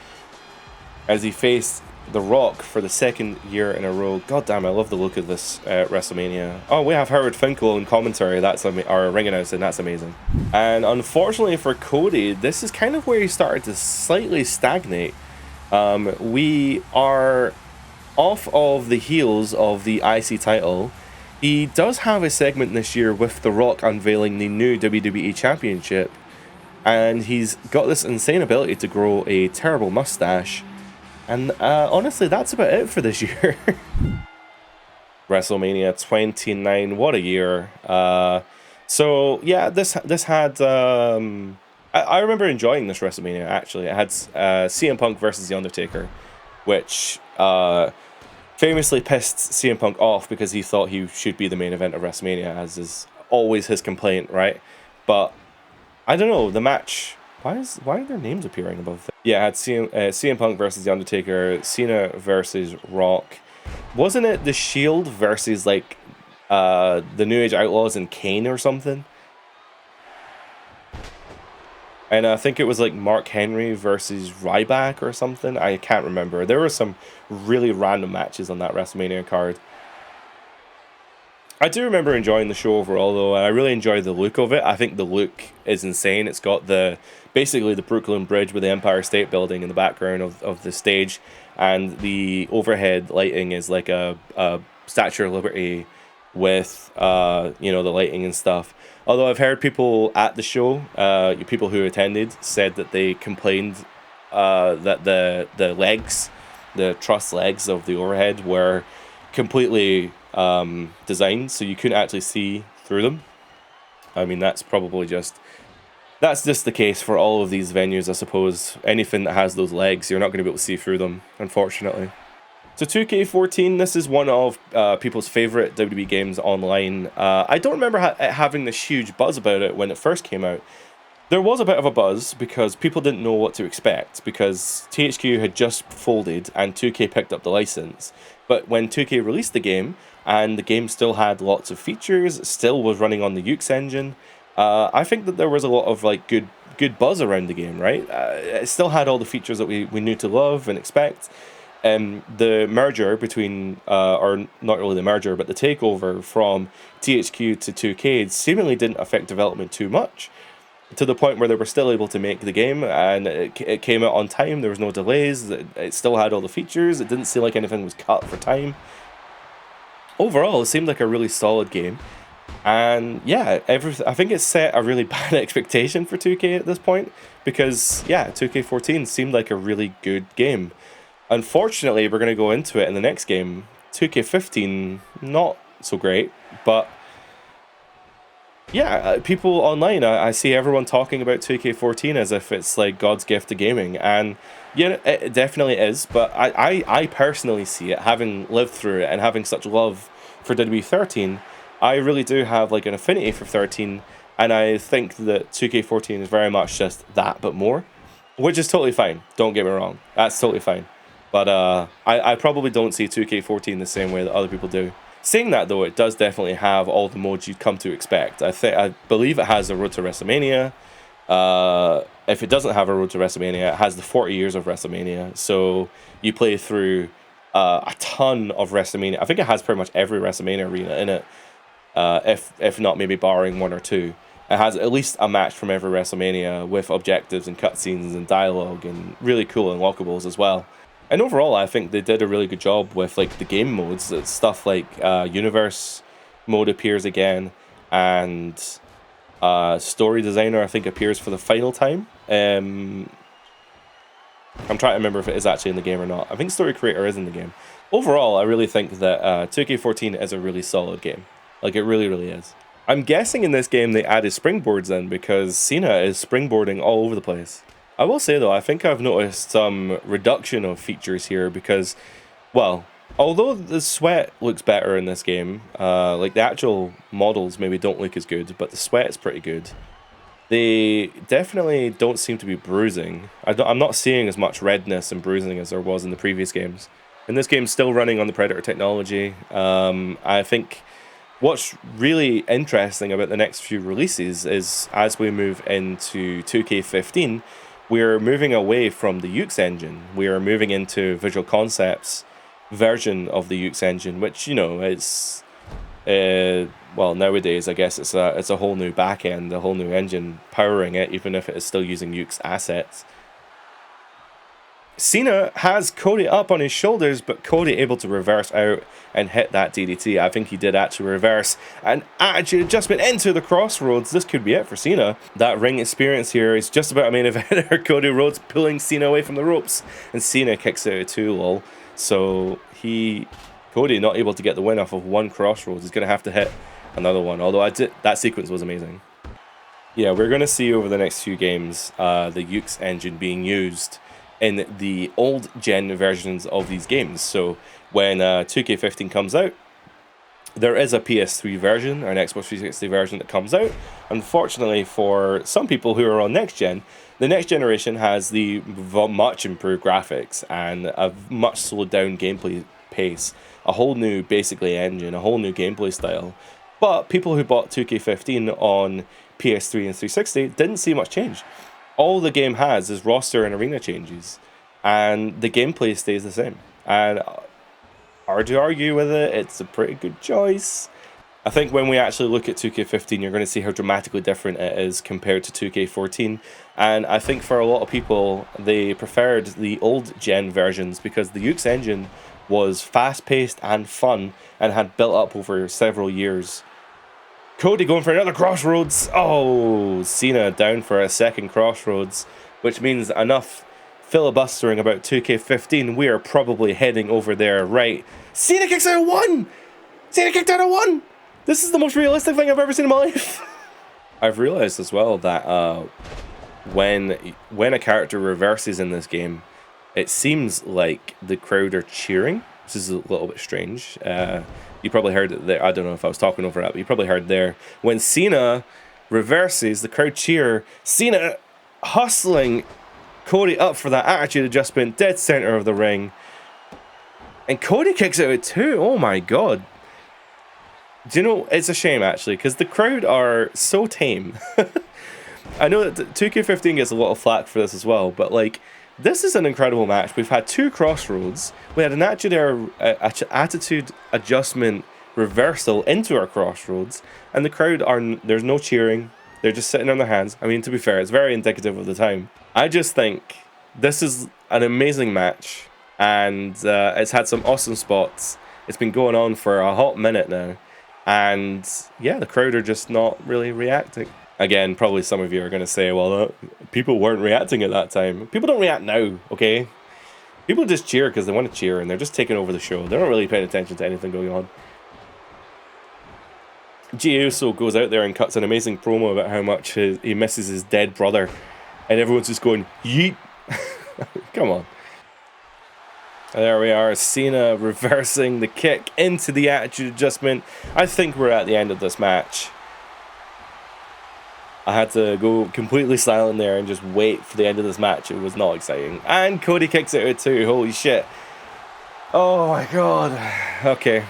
as he faced The Rock for the second year in a row. God damn, I love the look of this WrestleMania. Oh, we have Howard Finkel in commentary. That's our ring announcing. That's amazing. And unfortunately for Cody, this is kind of where he started to slightly stagnate. We are off of the heels of the IC title. He does have a segment this year with The Rock unveiling the new WWE Championship, and he's got this insane ability to grow a terrible mustache. And honestly, that's about it for this year. WrestleMania 29, what a year. So yeah, this had I remember enjoying this WrestleMania. Actually, it had CM Punk versus The Undertaker, which famously pissed CM Punk off because he thought he should be the main event of WrestleMania, as is always his complaint, right? But I don't know, the match, why are their names appearing above it? Yeah, it had CM Punk versus The Undertaker, Cena versus Rock. Wasn't it The Shield versus like the New Age Outlaws and Kane or something? And I think it was like Mark Henry versus Ryback or something. I can't remember. There were some really random matches on that WrestleMania card. I do remember enjoying the show overall, though. I really enjoy the look of it. I think the look is insane. It's got basically the Brooklyn Bridge with the Empire State Building in the background of the stage, and the overhead lighting is like a Statue of Liberty with the lighting and stuff. Although I've heard people at the show, people who attended, said that they complained that the legs, the truss legs of the overhead were completely designed so you couldn't actually see through them. I mean, that's just the case for all of these venues, I suppose. Anything that has those legs, you're not going to be able to see through them, unfortunately. So 2K14, this is one of people's favorite WWE games online. I don't remember having this huge buzz about it when it first came out. There was a bit of a buzz because people didn't know what to expect, because THQ had just folded and 2K picked up the license. But when 2K released the game, and the game still had lots of features, still was running on the Yuke's engine, I think that there was a lot of like good buzz around the game, right? It still had all the features that we knew to love and expect. The merger between, or not really the merger, but the takeover from THQ to 2K seemingly didn't affect development too much, to the point where they were still able to make the game, and it came out on time. There was no delays. It still had all the features. It didn't seem like anything was cut for time. Overall, it seemed like a really solid game. And yeah, I think it set a really bad expectation for 2K at this point, because yeah, 2K14 seemed like a really good game. Unfortunately, we're going to go into it in the next game. 2K15, not so great, but yeah, people online, I see everyone talking about 2K14 as if it's like God's gift to gaming, and yeah, it definitely is, but I personally see it, having lived through it and having such love for WWE 13, I really do have like an affinity for 13, and I think that 2K14 is very much just that, but more, which is totally fine, don't get me wrong, that's totally fine. But I probably don't see 2K14 the same way that other people do. Saying that, though, it does definitely have all the modes you'd come to expect. I believe it has a Road to WrestleMania. If it doesn't have a Road to WrestleMania, it has the 40 years of WrestleMania. So you play through a ton of WrestleMania. I think it has pretty much every WrestleMania arena in it, if not maybe barring one or two. It has at least a match from every WrestleMania with objectives and cutscenes and dialogue and really cool unlockables as well. And overall, I think they did a really good job with like the game modes. It's stuff like universe mode appears again, and story designer I think appears for the final time. I'm trying to remember if it is actually in the game or not. I think story creator is in the game. Overall, I really think that 2K14 is a really solid game. Like, it really, really is. I'm guessing in this game they added springboards in because Cena is springboarding all over the place. I will say though, I think I've noticed some reduction of features here because, well, although the sweat looks better in this game, like the actual models maybe don't look as good, but the sweat is pretty good. They definitely don't seem to be bruising. I'm not seeing as much redness and bruising as there was in the previous games. And this game's still running on the Predator technology. I think what's really interesting about the next few releases is as we move into 2K15, we're moving away from the Ukes engine. We are moving into Visual Concepts version of the Ukes engine, which, you know, it's well, nowadays I guess it's a whole new backend, a whole new engine powering it, even if it is still using Ukes assets. Cena has Cody up on his shoulders, but Cody able to reverse out and hit that DDT. I think he did actually reverse an attitude adjustment into the crossroads. This could be it for Cena. That ring experience here is just about a main eventer. Cody Rhodes pulling Cena away from the ropes, and Cena kicks out at 2, lol. So Cody not able to get the win off of one crossroads. He's going to have to hit another one, although that sequence was amazing. Yeah, we're going to see over the next few games the Ukes engine being used in the old gen versions of these games. So when 2K15 comes out, there is a PS3 version or an Xbox 360 version that comes out. Unfortunately for some people who are on next gen, the next generation has the much improved graphics and a much slowed down gameplay pace, a whole new basically engine, a whole new gameplay style. But people who bought 2K15 on PS3 and 360 didn't see much change. All the game has is roster and arena changes, and the gameplay stays the same. And hard to argue with it, it's a pretty good choice. I think when we actually look at 2K15, you're going to see how dramatically different it is compared to 2K14. And I think for a lot of people, they preferred the old gen versions because the Ukes engine was fast-paced and fun and had built up over several years. Cody going for another crossroads. Oh, Cena down for a second crossroads, which means enough filibustering about 2K15. We are probably heading over there, right? Cena kicks out of 1! Cena kicked out of 1! This is the most realistic thing I've ever seen in my life. I've realized as well that when a character reverses in this game, it seems like the crowd are cheering. This is a little bit strange. You probably heard it there. I don't know if I was talking over that, but you probably heard there. When Cena reverses, the crowd cheer. Cena hustling Cody up for that attitude adjustment, dead center of the ring. And Cody kicks out at 2. Oh my god. Do you know, it's a shame actually, because the crowd are so tame. I know that 2K15 gets a lot of flack for this as well, but like, this is an incredible match. We've had 2 crossroads. We had an attitude adjustment reversal into our crossroads, and the crowd there's no cheering. They're just sitting on their hands. I mean, to be fair, it's very indicative of the time. I just think this is an amazing match, and it's had some awesome spots. It's been going on for a hot minute now, and yeah, the crowd are just not really reacting. Again, probably some of you are going to say, well, people weren't reacting at that time. People don't react now, okay? People just cheer because they want to cheer, and they're just taking over the show. They're not really paying attention to anything going on. Jey Uso goes out there and cuts an amazing promo about how much he misses his dead brother, and everyone's just going, yeet. Come on. And there we are, Cena reversing the kick into the attitude adjustment. I think we're at the end of this match. I had to go completely silent there and just wait for the end of this match. It was not exciting. And Cody kicks it out too. Holy shit. Oh my god. Okay.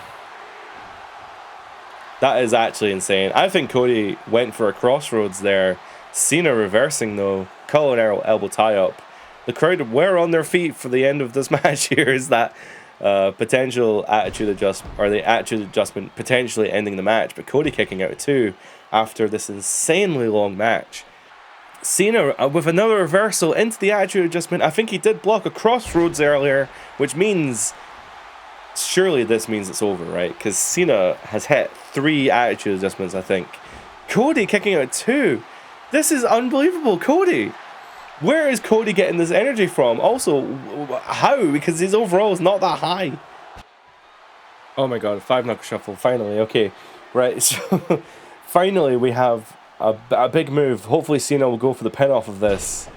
That is actually insane. I think Cody went for a crossroads there. Cena reversing though. Collar elbow tie up. The crowd were on their feet for the end of this match here. Is that potential attitude adjustment, or the attitude adjustment potentially ending the match, but Cody kicking out too after this insanely long match. Cena with another reversal into the attitude adjustment. I think he did block a crossroads earlier, which means surely this means it's over, right? Because Cena has hit 3 attitude adjustments, I think. Cody kicking out 2. This is unbelievable, Cody. Where is Cody getting this energy from? Also, how? Because his overall is not that high. Oh my god, 5 knuckle shuffle, finally. Okay, right, so finally we have a big move. Hopefully Cena will go for the pin off of this.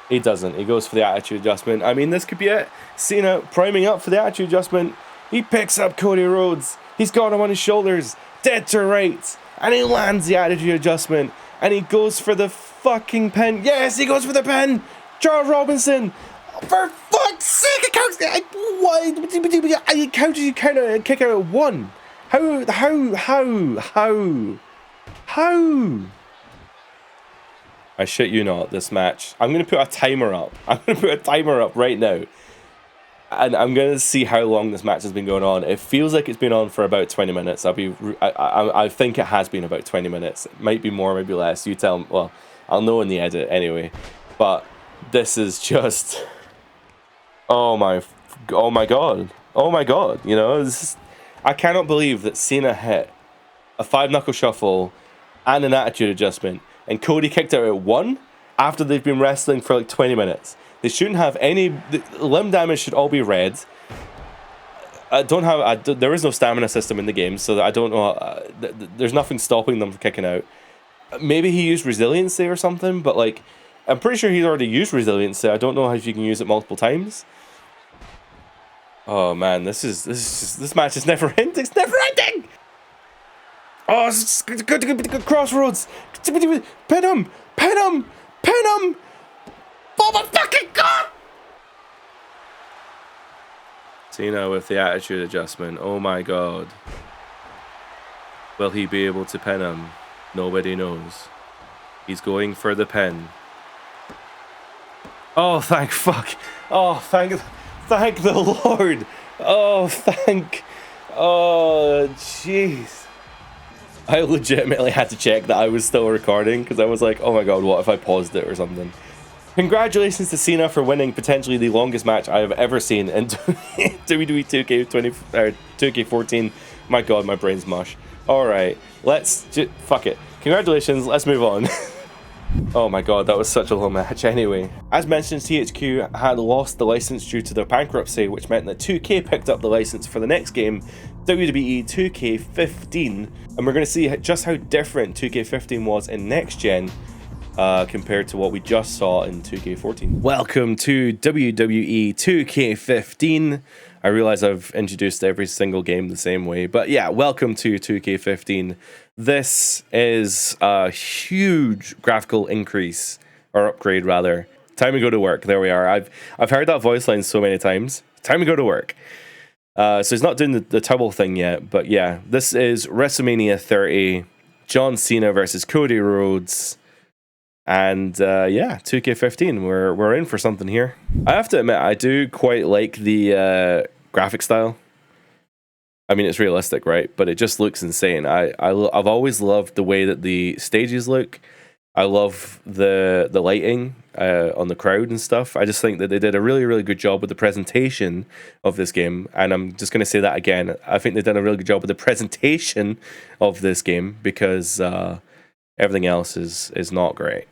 He doesn't. He goes for the attitude adjustment. I mean, this could be it. Cena priming up for the attitude adjustment. He picks up Cody Rhodes. He's got him on his shoulders. Dead to rights. And he lands the attitude adjustment. And he goes for the fucking pin. Yes, he goes for the pin. Charles Robinson. For fuck's sake, it counts. How did you kind of kick out at 1? How? I shit you not, this match. I'm going to put a timer up. I'm going to put a timer up right now. And I'm going to see how long this match has been going on. It feels like it's been on for about 20 minutes. I think it has been about 20 minutes. It might be more, maybe less. You tell me. Well, I'll know in the edit anyway. But this is just... Oh my god. Oh my god. You know, I cannot believe that Cena hit a 5 knuckle shuffle and an attitude adjustment. And Cody kicked out at 1 after they've been wrestling for like 20 minutes. They shouldn't have any... The limb damage should all be red. There is no stamina system in the game, so I don't know... there's nothing stopping them from kicking out. Maybe he used resiliency or something, but like... I'm pretty sure he's already used resiliency. I don't know if you can use it multiple times. Oh man, this match is never ending. It's never ending! Oh, it's good crossroads. Pin him! Oh my fucking god! Cena with the attitude adjustment. Oh my god. Will he be able to pin him? Nobody knows. He's going for the pin. Oh, thank fuck. Oh, thank the Lord. Oh, jeez. I legitimately had to check that I was still recording because I was like, oh my god, what if I paused it or something? Congratulations to Cena for winning potentially the longest match I have ever seen in WWE 2K14. My god, my brain's mush. Alright, fuck it. Congratulations, let's move on. Oh my god, that was such a long match anyway. As mentioned, THQ had lost the license due to their bankruptcy, which meant that 2K picked up the license for the next game, WWE 2K15, and we're going to see just how different 2K15 was in next gen compared to what we just saw in 2K14. Welcome to WWE 2K15. I realize I've introduced every single game the same way, but yeah, welcome to 2K15. This is a huge graphical increase, or upgrade rather. Time to go to work. There we are. I've heard that voice line so many times. Time to go to work. So he's not doing the towel thing yet, but yeah, this is WrestleMania 30, John Cena versus Cody Rhodes, and yeah, 2K15. We're in for something here. I have to admit, I do quite like the graphic style. I mean, it's realistic, right? But it just looks insane. I've always loved the way that the stages look. I love the lighting on the crowd and stuff. I just think that they did a really, really good job with the presentation of this game. And I'm just going to say that again. I think they've done a really good job with the presentation of this game because everything else is not great.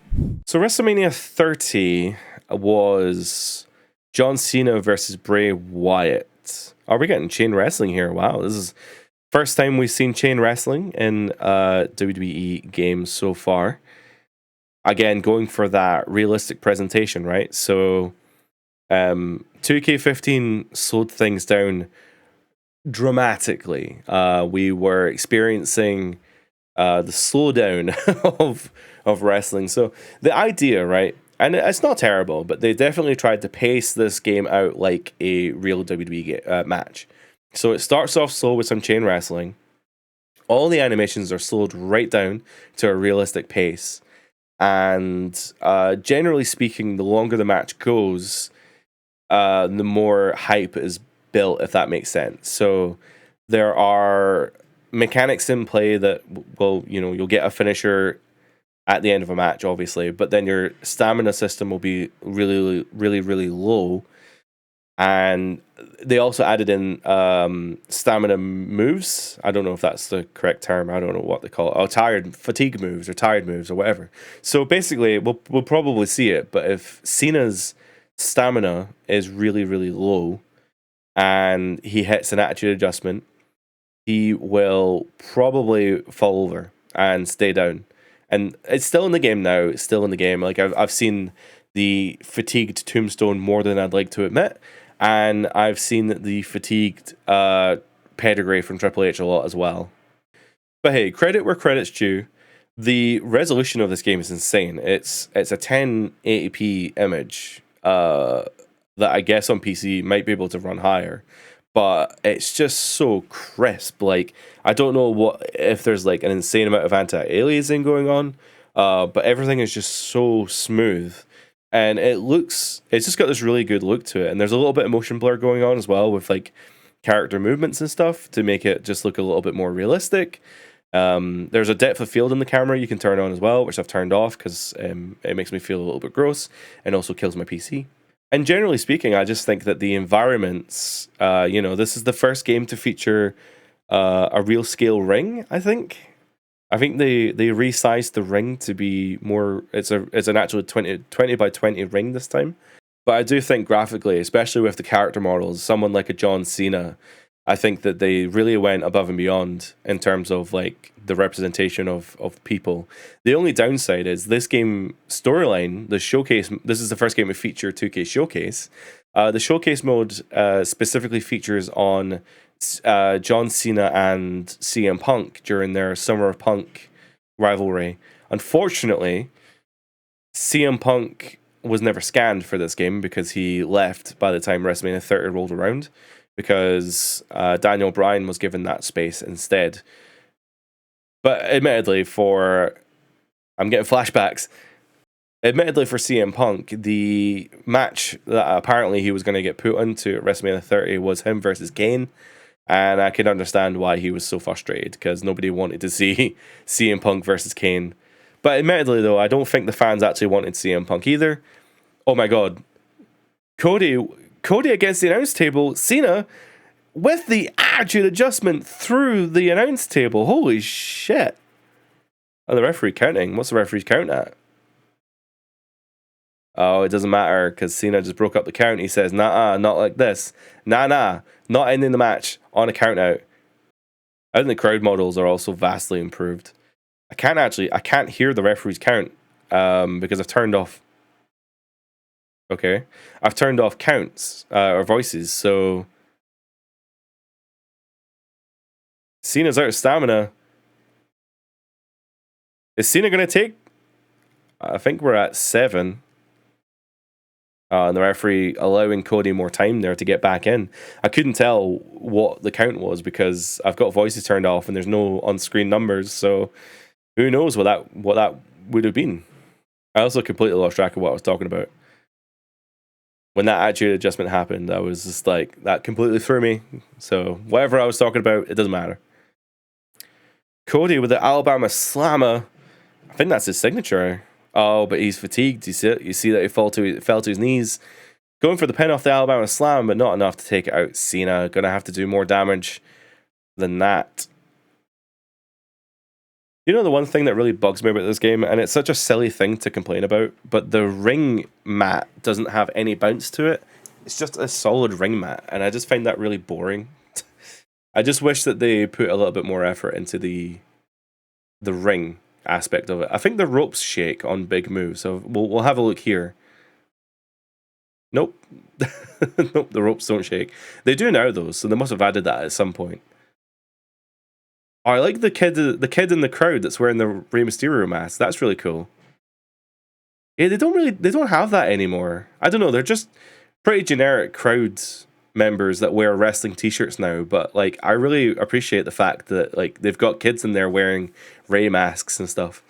So WrestleMania 30 was John Cena versus Bray Wyatt. Are we getting chain wrestling here? Wow, this is first time we've seen chain wrestling in WWE games so far. Again, going for that realistic presentation, right? So 2K15 slowed things down dramatically. We were experiencing the slowdown of wrestling. So the idea, right? And it's not terrible, but they definitely tried to pace this game out like a real WWE match. So it starts off slow with some chain wrestling. All the animations are slowed right down to a realistic pace. And generally speaking, the longer the match goes, the more hype is built, if that makes sense. So there are mechanics in play that, well, you'll get a finisher at the end of a match, obviously, but then your stamina system will be really, really, really low. And they also added in stamina moves. I don't know if that's the correct term. I don't know what they call it. Oh, fatigue moves or tired moves or whatever. So basically, we'll probably see it. But if Cena's stamina is really, really low and he hits an attitude adjustment, he will probably fall over and stay down. And it's still in the game now. It's still in the game. Like I've seen the fatigued tombstone more than I'd like to admit, and I've seen the fatigued pedigree from Triple H a lot as well. But hey, credit where credit's due. The resolution of this game is insane. It's a 1080p image that I guess on PC might be able to run higher, but it's just so crisp. Like I don't know what if there's like an insane amount of anti-aliasing going on, but everything is just so smooth, and it's just got this really good look to it. And there's a little bit of motion blur going on as well with like character movements and stuff to make it just look a little bit more realistic. There's a depth of field in the camera you can turn on as well, which I've turned off because it makes me feel a little bit gross and also kills my PC. And generally speaking, I just think that the environments, this is the first game to feature a real scale ring. I think they resized the ring to be more. It's an actual 20 by 20 ring this time. But I do think graphically, especially with the character models, someone like a John Cena, I think that they really went above and beyond in terms of like the representation of people. The only downside is this game storyline, the showcase. This is the first game to feature 2K Showcase. The showcase mode specifically features on John Cena and CM Punk during their Summer of Punk rivalry. Unfortunately, CM Punk was never scanned for this game because he left by the time WrestleMania 30 rolled around, because Daniel Bryan was given that space instead. But admittedly, I'm getting flashbacks. Admittedly, for CM Punk, the match that apparently he was going to get put into at WrestleMania 30 was him versus Kane. And I can understand why he was so frustrated, because nobody wanted to see CM Punk versus Kane. But admittedly, though, I don't think the fans actually wanted CM Punk either. Oh my god. Cody against the announce table. Cena with the attitude adjustment through the announce table. Holy shit. Oh, the referee counting. What's the referee's count at? Oh, it doesn't matter because Cena just broke up the count. He says, nah, not like this. Nah, not ending the match on a count out. I think the crowd models are also vastly improved. I can't hear the referee's count because I've turned off. Okay. I've turned off counts or voices, so Cena's out of stamina. Is Cena going to take? I think we're at 7. And the referee allowing Cody more time there to get back in. I couldn't tell what the count was because I've got voices turned off and there's no on-screen numbers, so who knows what that would have been. I also completely lost track of what I was talking about. When that attitude adjustment happened, I was just like, that completely threw me. So whatever I was talking about, it doesn't matter. Cody with the Alabama Slammer. I think that's his signature. Oh, but he's fatigued. You see that he fell to his knees. Going for the pin off the Alabama Slam, but not enough to take it out. Cena going to have to do more damage than that. You know the one thing that really bugs me about this game, and it's such a silly thing to complain about, but the ring mat doesn't have any bounce to it. It's just a solid ring mat, and I just find that really boring. I just wish that they put a little bit more effort into the ring aspect of it. I think the ropes shake on big moves, so we'll have a look here. Nope. Nope, the ropes don't shake. They do now though, so they must have added that at some point. Oh, I like the kid in the crowd that's wearing the Rey Mysterio mask. That's really cool. Yeah, they don't have that anymore. I don't know, they're just pretty generic crowd members that wear wrestling t-shirts now, but like I really appreciate the fact that like they've got kids in there wearing Rey masks and stuff.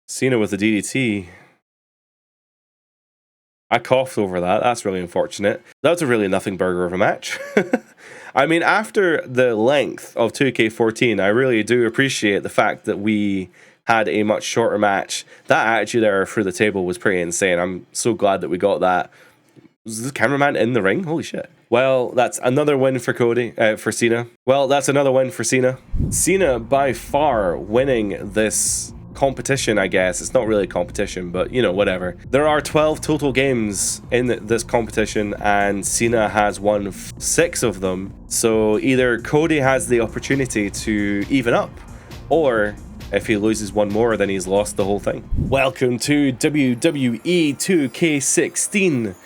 Cena with the DDT. I coughed over that. That's really unfortunate. That was a really nothing burger of a match. I mean, after the length of 2K14, I really do appreciate the fact that we had a much shorter match. That attitude error through the table was pretty insane. I'm so glad that we got that. Was the cameraman in the ring? Holy shit. Well, that's another win for for Cena. Well, that's another win for Cena. Cena by far winning this competition, I guess. It's not really a competition, but you know, whatever. There are 12 total games in this competition, and Cena has won 6 of them. So either Cody has the opportunity to even up, or if he loses one more, then he's lost the whole thing. Welcome to WWE 2K16.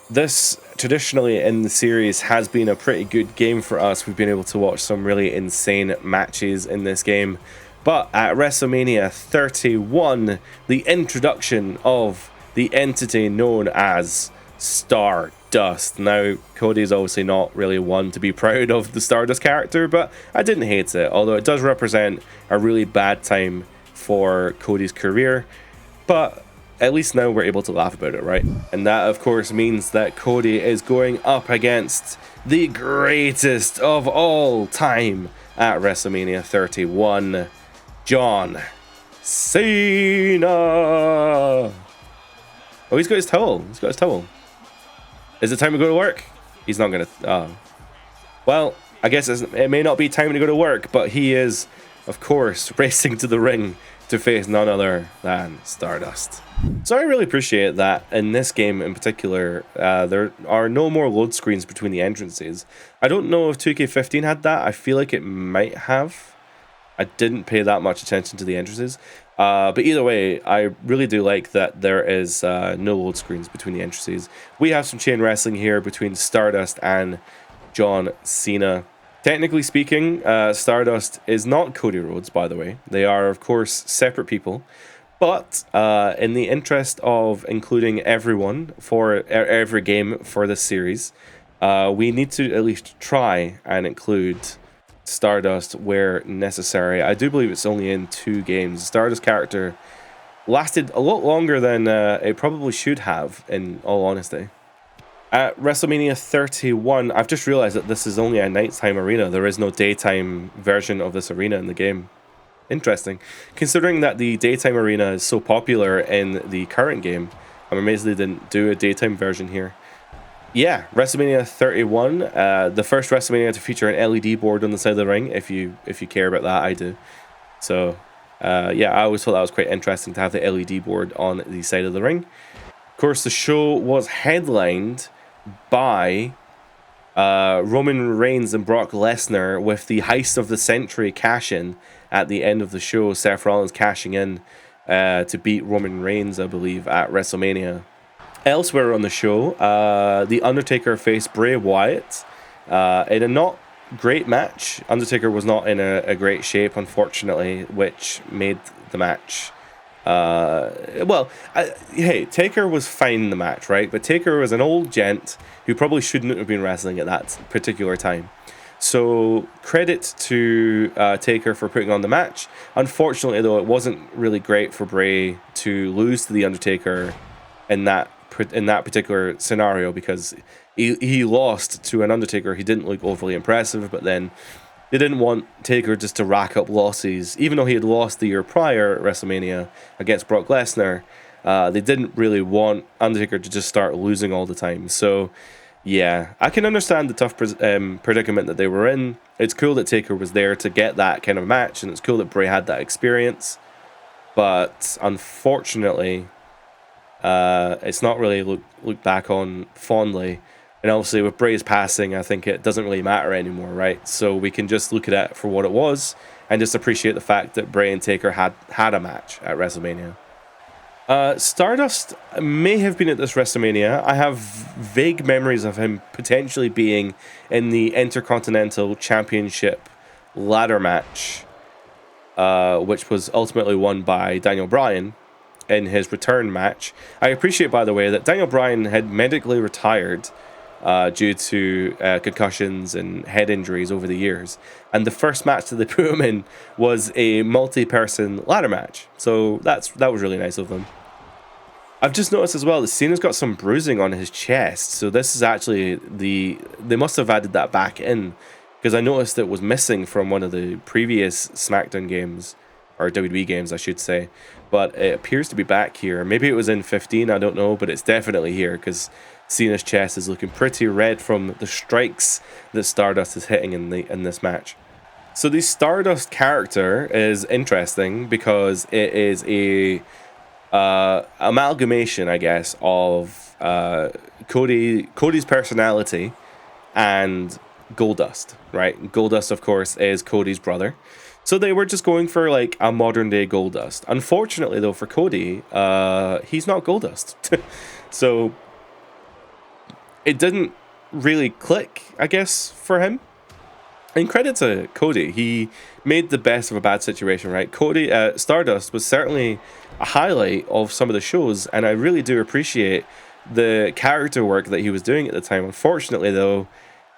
This, traditionally in the series, has been a pretty good game for us. We've been able to watch some really insane matches in this game. But at WrestleMania 31, the introduction of the entity known as Stardust. Now, Cody's obviously not really one to be proud of the Stardust character, but I didn't hate it, although it does represent a really bad time for Cody's career. But at least now we're able to laugh about it, right? And that, of course, means that Cody is going up against the greatest of all time at WrestleMania 31, John Cena. Oh, he's got his towel. He's got his towel. Is it time to go to work? He's not going to... Well, I guess it may not be time to go to work, but he is, of course, racing to the ring to face none other than Stardust. So I really appreciate that in this game in particular, there are no more load screens between the entrances. I don't know if 2K15 had that. I feel like it might have. I didn't pay that much attention to the entrances. But either way, I really do like that there is no load screens between the entrances. We have some chain wrestling here between Stardust and John Cena. Technically speaking, Stardust is not Cody Rhodes, by the way. They are, of course, separate people. But in the interest of including everyone for every game for this series, we need to at least try and include Stardust where necessary. I do believe it's only in 2 games. The Stardust character lasted a lot longer than it probably should have, in all honesty. At WrestleMania 31, I've just realized that this is only a nighttime arena. There is no daytime version of this arena in the game. Interesting. Considering that the daytime arena is so popular in the current game, I'm amazed they didn't do a daytime version here. Yeah, WrestleMania 31, the first WrestleMania to feature an LED board on the side of the ring. If you care about that, I do. So, yeah, I always thought that was quite interesting to have the LED board on the side of the ring. Of course, the show was headlined by Roman Reigns and Brock Lesnar with the Heist of the Century cash-in at the end of the show. Seth Rollins cashing in to beat Roman Reigns, I believe, at WrestleMania. Elsewhere on the show, The Undertaker faced Bray Wyatt in a not great match. Undertaker was not in a great shape, unfortunately, which made the match... hey, Taker was fine in the match, right? But Taker was an old gent who probably shouldn't have been wrestling at that particular time. So credit to Taker for putting on the match. Unfortunately, though, it wasn't really great for Bray to lose to The Undertaker in that particular scenario, because he lost to an Undertaker. He didn't look overly impressive, but then they didn't want Taker just to rack up losses. Even though he had lost the year prior at WrestleMania against Brock Lesnar, they didn't really want Undertaker to just start losing all the time. So, yeah, I can understand the tough predicament that they were in. It's cool that Taker was there to get that kind of match, and it's cool that Bray had that experience. But unfortunately, it's not really looked back on fondly. And obviously with Bray's passing, I think it doesn't really matter anymore, right? So we can just look at it for what it was and just appreciate the fact that Bray and Taker had a match at WrestleMania. Stardust may have been at this WrestleMania. I have vague memories of him potentially being in the Intercontinental Championship ladder match, which was ultimately won by Daniel Bryan in his return match. I appreciate, by the way, that Daniel Bryan had medically retired due to concussions and head injuries over the years. And the first match that they put him in was a multi-person ladder match. So that was really nice of them. I've just noticed as well that Cena's got some bruising on his chest, so this is actually they must have added that back in, because I noticed it was missing from one of the previous SmackDown games, or WWE games I should say, but it appears to be back here. Maybe it was in 15, I don't know, but it's definitely here because Cena's chest is looking pretty red from the strikes that Stardust is hitting in this match. So the Stardust character is interesting because it is a amalgamation, I guess, of Cody's personality and Goldust, right? Goldust, of course, is Cody's brother. So they were just going for like a modern day Goldust. Unfortunately, though, for Cody, he's not Goldust. So it didn't really click, I guess, for him. And credit to Cody, he made the best of a bad situation, right? Cody, Stardust was certainly a highlight of some of the shows, and I really do appreciate the character work that he was doing at the time. Unfortunately, though,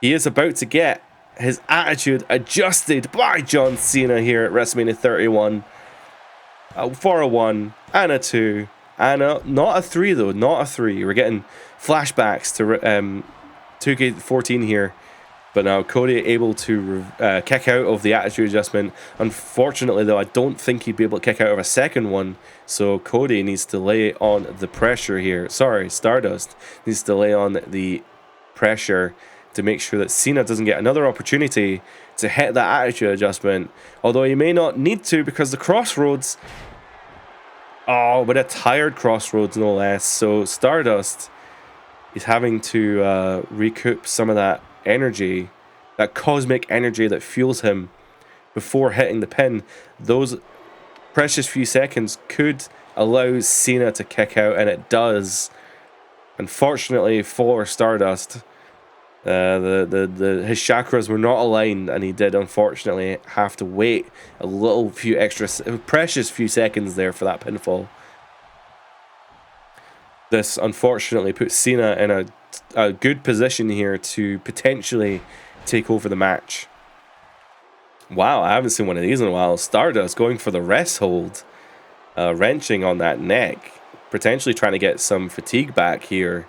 he is about to get his attitude adjusted by John Cena here at WrestleMania 31 for a 1 and a 2 and not a 3, though, not a 3. We're getting flashbacks to 2K14 here. But now Cody able to kick out of the attitude adjustment. Unfortunately, though, I don't think he'd be able to kick out of a second one. So Cody needs to lay on the pressure here. Sorry, Stardust needs to lay on the pressure to make sure that Cena doesn't get another opportunity to hit that attitude adjustment. Although he may not need to because the Crossroads... Oh, but a tired Crossroads no less. So Stardust is having to recoup some of that energy, that cosmic energy that fuels him before hitting the pin. Those precious few seconds could allow Cena to kick out, and it does. Unfortunately for Stardust, his chakras were not aligned, and he did unfortunately have to wait a little few extra precious few seconds there for that pinfall. This unfortunately puts Cena in a good position here to potentially take over the match. Wow, I haven't seen one of these in a while. Stardust going for the rest hold, wrenching on that neck, potentially trying to get some fatigue back here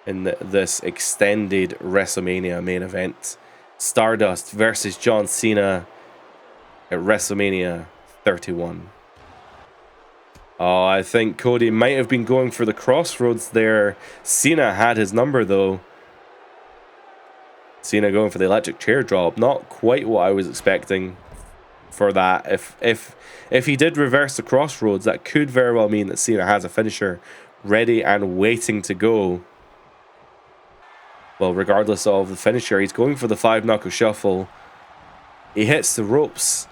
in this extended WrestleMania main event. Stardust versus John Cena at WrestleMania 31. Oh, I think Cody might have been going for the Crossroads there. Cena had his number, though. Cena going for the electric chair drop. Not quite what I was expecting for that. If he did reverse the Crossroads, that could very well mean that Cena has a finisher ready and waiting to go. Well, regardless of the finisher, he's going for the 5-knuckle shuffle. He hits the ropes.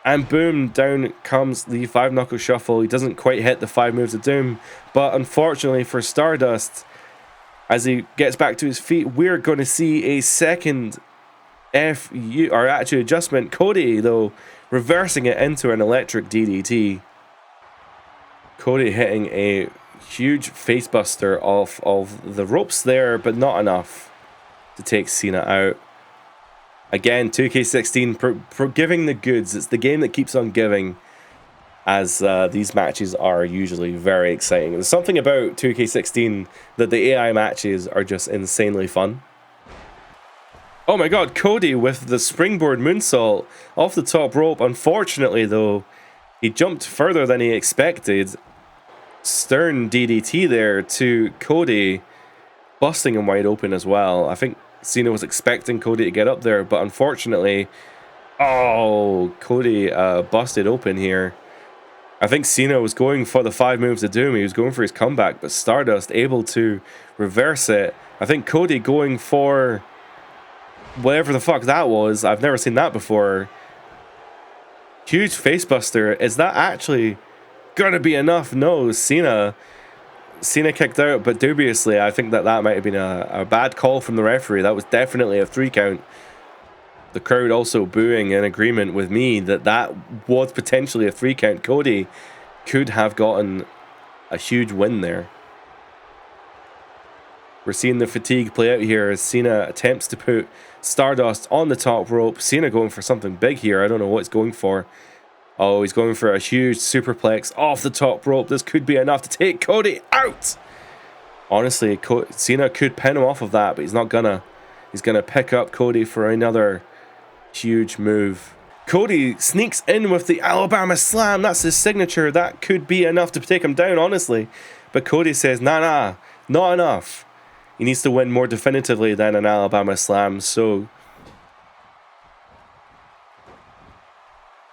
And boom, down comes the 5-knuckle shuffle. He doesn't quite hit the 5 moves of doom. But unfortunately for Stardust, as he gets back to his feet, we're going to see a second attitude adjustment. Cody, though, reversing it into an electric DDT. Cody hitting a huge facebuster off of the ropes there, but not enough to take Cena out. Again, 2K16 giving the goods. It's the game that keeps on giving, as these matches are usually very exciting. There's something about 2K16 that the AI matches are just insanely fun. Oh my god, Cody with the springboard moonsault off the top rope. Unfortunately, though, he jumped further than he expected. Stern DDT there to Cody, busting him wide open as well. I think Cena was expecting Cody to get up there, but unfortunately, Cody busted open here. I think Cena was going for the 5 moves of doom. He was going for his comeback, but Stardust able to reverse it. I think Cody going for whatever the fuck that was. I've never seen that before. Huge facebuster. Is that actually gonna be enough? No, Cena kicked out, but dubiously. I think that might have been a bad call from the referee. That was definitely a 3 count. The crowd also booing in agreement with me that was potentially a 3 count. Cody could have gotten a huge win there. We're seeing the fatigue play out here as Cena attempts to put Stardust on the top rope. Cena going for something big here. I don't know what it's going for. Oh, he's going for a huge superplex off the top rope. This could be enough to take Cody out. Honestly, Cena could pin him off of that, but he's not gonna. He's gonna pick up Cody for another huge move. Cody sneaks in with the Alabama Slam. That's his signature. That could be enough to take him down, honestly. But Cody says, nah, not enough. He needs to win more definitively than an Alabama Slam. So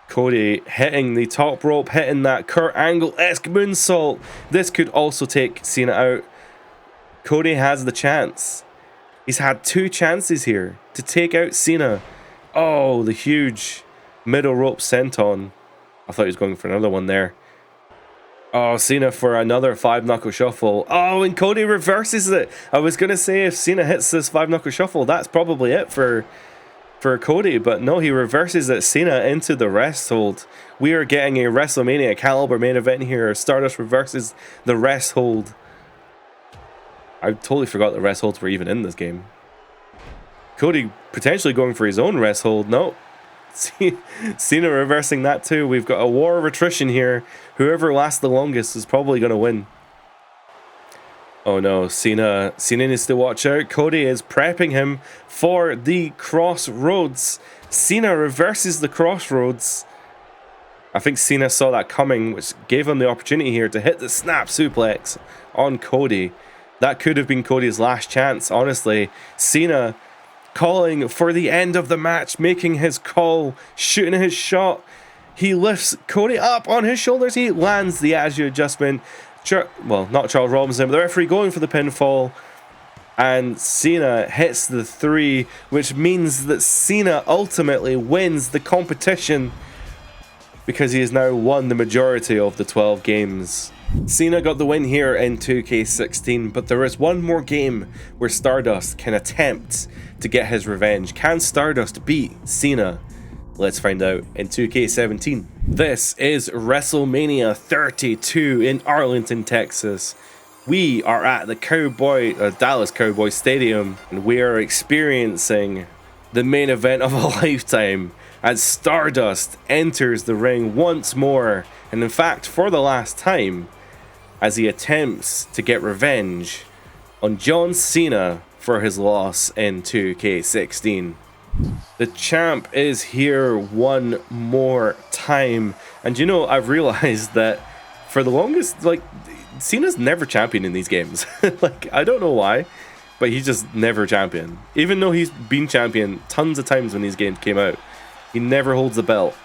Cody hitting the top rope, hitting that Kurt Angle-esque moonsault. This could also take Cena out. Cody has the chance. He's had 2 chances here to take out Cena. Oh, the huge middle rope senton. I thought he was going for another one there. Oh, Cena for another 5-knuckle shuffle. Oh, and Cody reverses it. I was going to say if Cena hits this 5-knuckle shuffle, that's probably it for Cody. But no, he reverses it. Cena into the rest hold. We are getting a WrestleMania caliber main event here. Stardust reverses the rest hold. I totally forgot that rest holds were even in this game. Cody potentially going for his own rest hold. No. Cena reversing that too. We've got a war of attrition here. Whoever lasts the longest is probably going to win. Oh no, Cena needs to watch out. Cody is prepping him for the crossroads. Cena reverses the crossroads. I think Cena saw that coming, which gave him the opportunity here to hit the snap suplex on Cody. That could have been Cody's last chance, honestly. Cena calling for the end of the match, making his call, shooting his shot. He lifts Cody up on his shoulders. He lands the Attitude Adjustment. Well, not Charles Robinson, but the referee going for the pinfall. And Cena hits the 3, which means that Cena ultimately wins the competition because he has now won the majority of the 12 games. Cena got the win here in 2K16, but there is one more game where Stardust can attempt to get his revenge. Can Stardust beat Cena? Let's find out in 2K17. This is WrestleMania 32 in Arlington, Texas. We are at the Dallas Cowboy Stadium, and we are experiencing the main event of a lifetime as Stardust enters the ring once more, and in fact for the last time, as he attempts to get revenge on John Cena for his loss in 2K16. The champ is here one more time, and you know, I've realized that for the longest, like, Cena's never champion in these games. Like, I don't know why, but he's just never champion. Even though he's been champion tons of times when these games came out, he never holds the belt.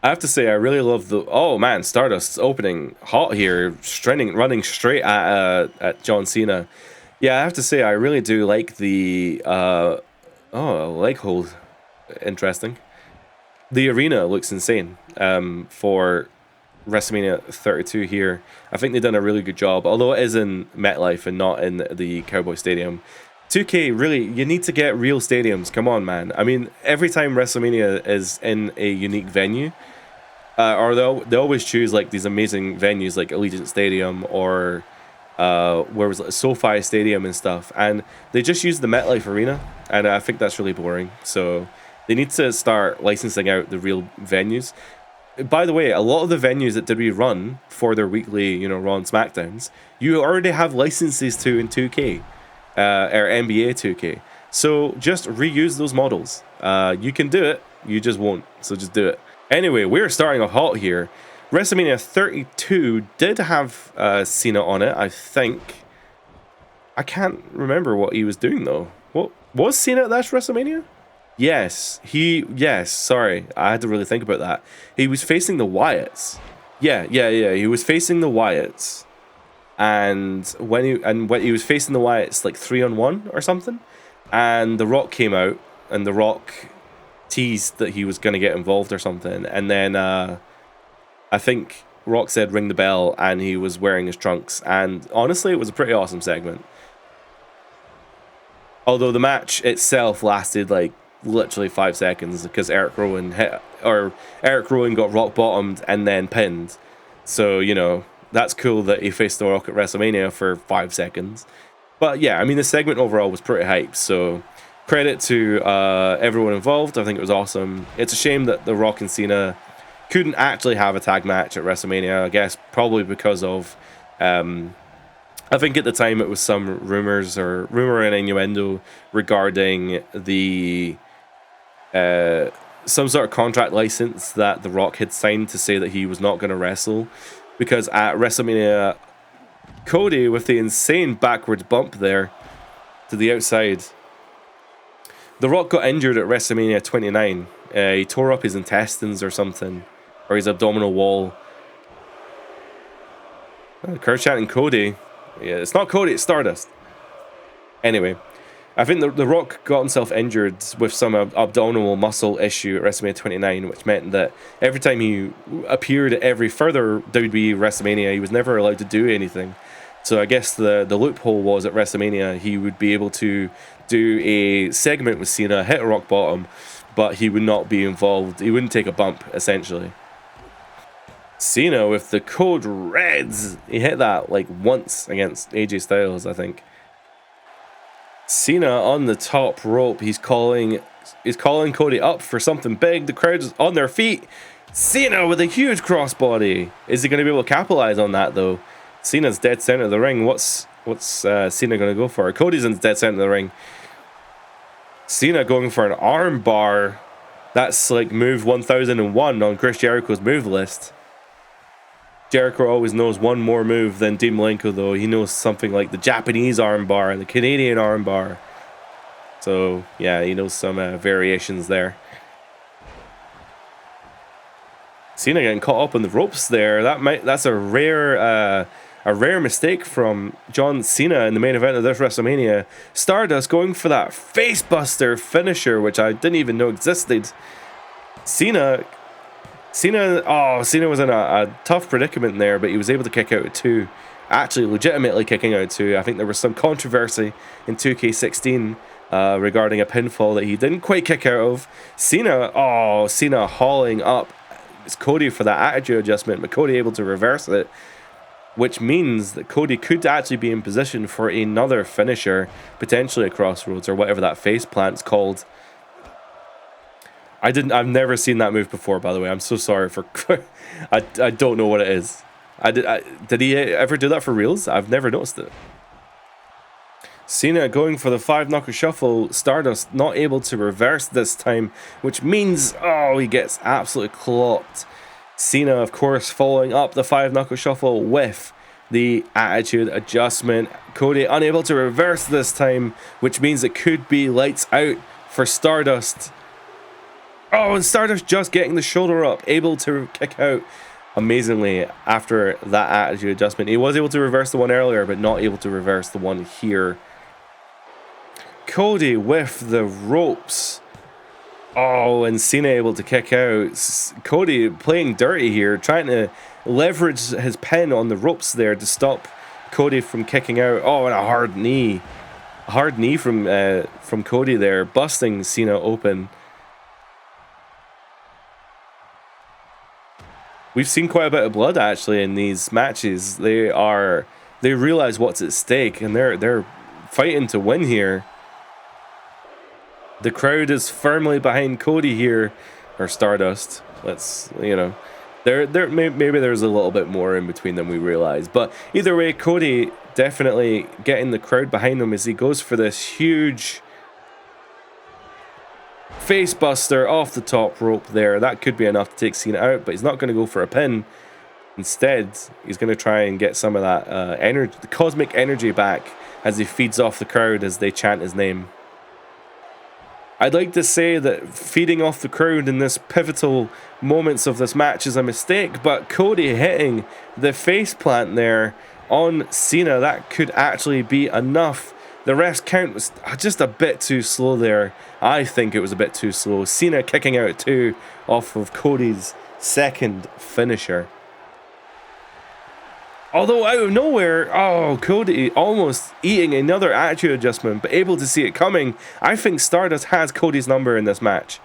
I have to say, I really love the... Oh man, Stardust's opening hot here, running straight at John Cena. Yeah, I have to say, I really do like the... leg hold. Interesting. The arena looks insane for WrestleMania 32 here. I think they've done a really good job, although it is in MetLife and not in the Cowboy Stadium. 2K, really, you need to get real stadiums. Come on, man. I mean, every time WrestleMania is in a unique venue, or they always choose like these amazing venues like Allegiant Stadium or where was it, SoFi Stadium and stuff, and they just use the MetLife Arena, and I think that's really boring. So they need to start licensing out the real venues. By the way, a lot of the venues that WWE run for their weekly, Raw and SmackDowns, you already have licenses to in 2K. Or NBA 2K. So just reuse those models. You can do it, you just won't. So just do it. Anyway, we're starting off hot here. WrestleMania 32 did have Cena on it, I think. I can't remember what he was doing though. What was Cena at that WrestleMania? Yes, sorry, I had to really think about that. He was facing the Wyatts. Yeah, he was facing the Wyatts. And when he was facing the Wyatts like 3-on-1 or something, and The Rock came out, and The Rock teased that he was going to get involved or something, and then I think Rock said ring the bell, and he was wearing his trunks, and honestly it was a pretty awesome segment. Although the match itself lasted like literally 5 seconds because Eric Rowan got rock bottomed and then pinned. So that's cool that he faced The Rock at WrestleMania for 5 seconds. But yeah, I mean, the segment overall was pretty hype. So credit to everyone involved. I think it was awesome. It's a shame that The Rock and Cena couldn't actually have a tag match at WrestleMania, I guess probably because of, I think at the time it was some rumor and innuendo regarding the some sort of contract license that The Rock had signed to say that he was not going to wrestle, because at WrestleMania, Cody, with the insane backwards bump there to the outside, The Rock got injured at WrestleMania 29. He tore up his intestines or something, or his abdominal wall. Kurt chanting Cody. Yeah, it's not Cody, it's Stardust. Anyway, I think the Rock got himself injured with some abdominal muscle issue at WrestleMania 29, which meant that every time he appeared at every further WWE WrestleMania, he was never allowed to do anything. So I guess the loophole was at WrestleMania, he would be able to do a segment with Cena, hit a rock bottom, but he would not be involved. He wouldn't take a bump, essentially. Cena with the Code Reds. He hit that like once against AJ Styles, I think. Cena on the top rope. He's calling Cody up for something big. The crowd's on their feet. Cena with a huge crossbody. Is he going to be able to capitalize on that though? Cena's dead center of the ring. What's Cena going to go for? Cody's in the dead center of the ring. Cena going for an arm bar. That's like move 1001 on Chris Jericho's move list. Jericho always knows one more move than Dean Malenko, though. He knows something like the Japanese armbar and the Canadian armbar. So, yeah, he knows some variations there. Cena getting caught up on the ropes there. That's a rare mistake from John Cena in the main event of this WrestleMania. Stardust going for that facebuster finisher, which I didn't even know existed. Cena was in a tough predicament there, but he was able to kick out at 2. Actually, legitimately kicking out at 2. I think there was some controversy in 2K16 regarding a pinfall that he didn't quite kick out of. Cena hauling up Cody for that attitude adjustment, but Cody able to reverse it, which means that Cody could actually be in position for another finisher, potentially a Crossroads or whatever that face plant's called. I've never seen that move before, by the way. I'm so sorry for I don't know what it is. Did he ever do that for reals? I've never noticed it. Cena going for the 5-knuckle shuffle. Stardust not able to reverse this time, which means he gets absolutely clocked. Cena, of course, following up the 5-knuckle shuffle with the attitude adjustment. Cody unable to reverse this time, which means it could be lights out for Stardust. And Stardust just getting the shoulder up, able to kick out amazingly after that attitude adjustment. He was able to reverse the one earlier, but not able to reverse the one here. Cody with the ropes. And Cena able to kick out. Cody playing dirty here, trying to leverage his pin on the ropes there to stop Cody from kicking out. And a hard knee. A hard knee from Cody there, busting Cena open. We've seen quite a bit of blood actually in these matches. They realize what's at stake and they're fighting to win here. The crowd is firmly behind Cody here, or Stardust. Maybe there's a little bit more in between than we realize. But either way, Cody definitely getting the crowd behind him as he goes for this huge facebuster off the top rope there. That could be enough to take Cena out, but he's not going to go for a pin. Instead, he's going to try and get some of that energy, the cosmic energy back as he feeds off the crowd as they chant his name. I'd like to say that feeding off the crowd in this pivotal moments of this match is a mistake, but Cody hitting the face plant there on Cena, that could actually be enough. The ref's count was just a bit too slow there. I think it was a bit too slow. Cena kicking out at 2 off of Cody's second finisher. Although out of nowhere, Cody almost eating another attitude adjustment, but able to see it coming. I think Stardust has Cody's number in this match.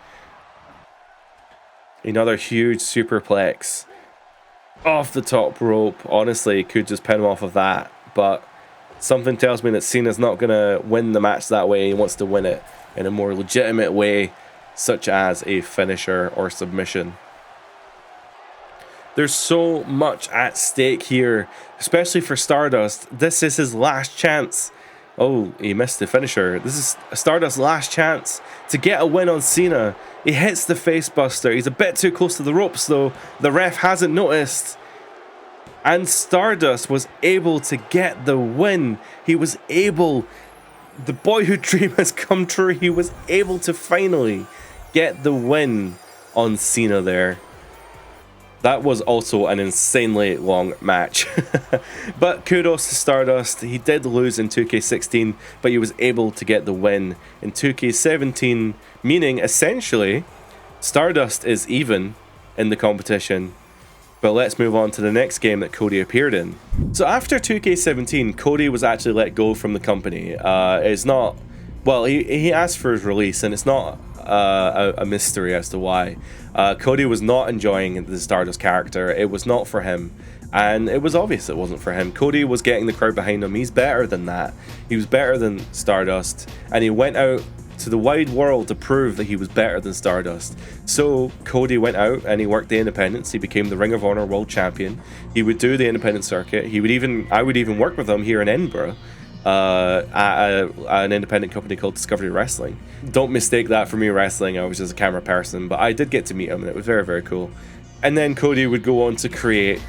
Another huge superplex off the top rope. Honestly, could just pin him off of that, but something tells me that Cena's not going to win the match that way. He wants to win it in a more legitimate way, such as a finisher or submission. There's so much at stake here, especially for Stardust. This is his last chance. Oh, he missed the finisher. This is Stardust's last chance to get a win on Cena. He hits the face buster. He's a bit too close to the ropes, though. The ref hasn't noticed. And Stardust was able to get the win. He was able... The boyhood dream has come true. He was able to finally get the win on Cena there. That was also an insanely long match. But kudos to Stardust. He did lose in 2K16, but he was able to get the win in 2K17, meaning essentially Stardust is even in the competition. But let's move on to the next game that Cody appeared in. So after 2K17, Cody was actually let go from the company. It's not... Well, he asked for his release, and it's not a mystery as to why. Cody was not enjoying the Stardust character. It was not for him. And it was obvious it wasn't for him. Cody was getting the crowd behind him. He's better than that. He was better than Stardust. And he went out to the wide world to prove that he was better than Stardust. So Cody went out and he worked the independents. He became the Ring of Honor World Champion. He would do the independent circuit. I would even work with him here in Edinburgh at an independent company called Discovery Wrestling. Don't mistake that for me wrestling. I was just a camera person, but I did get to meet him and it was very, very cool. And then Cody would go on to create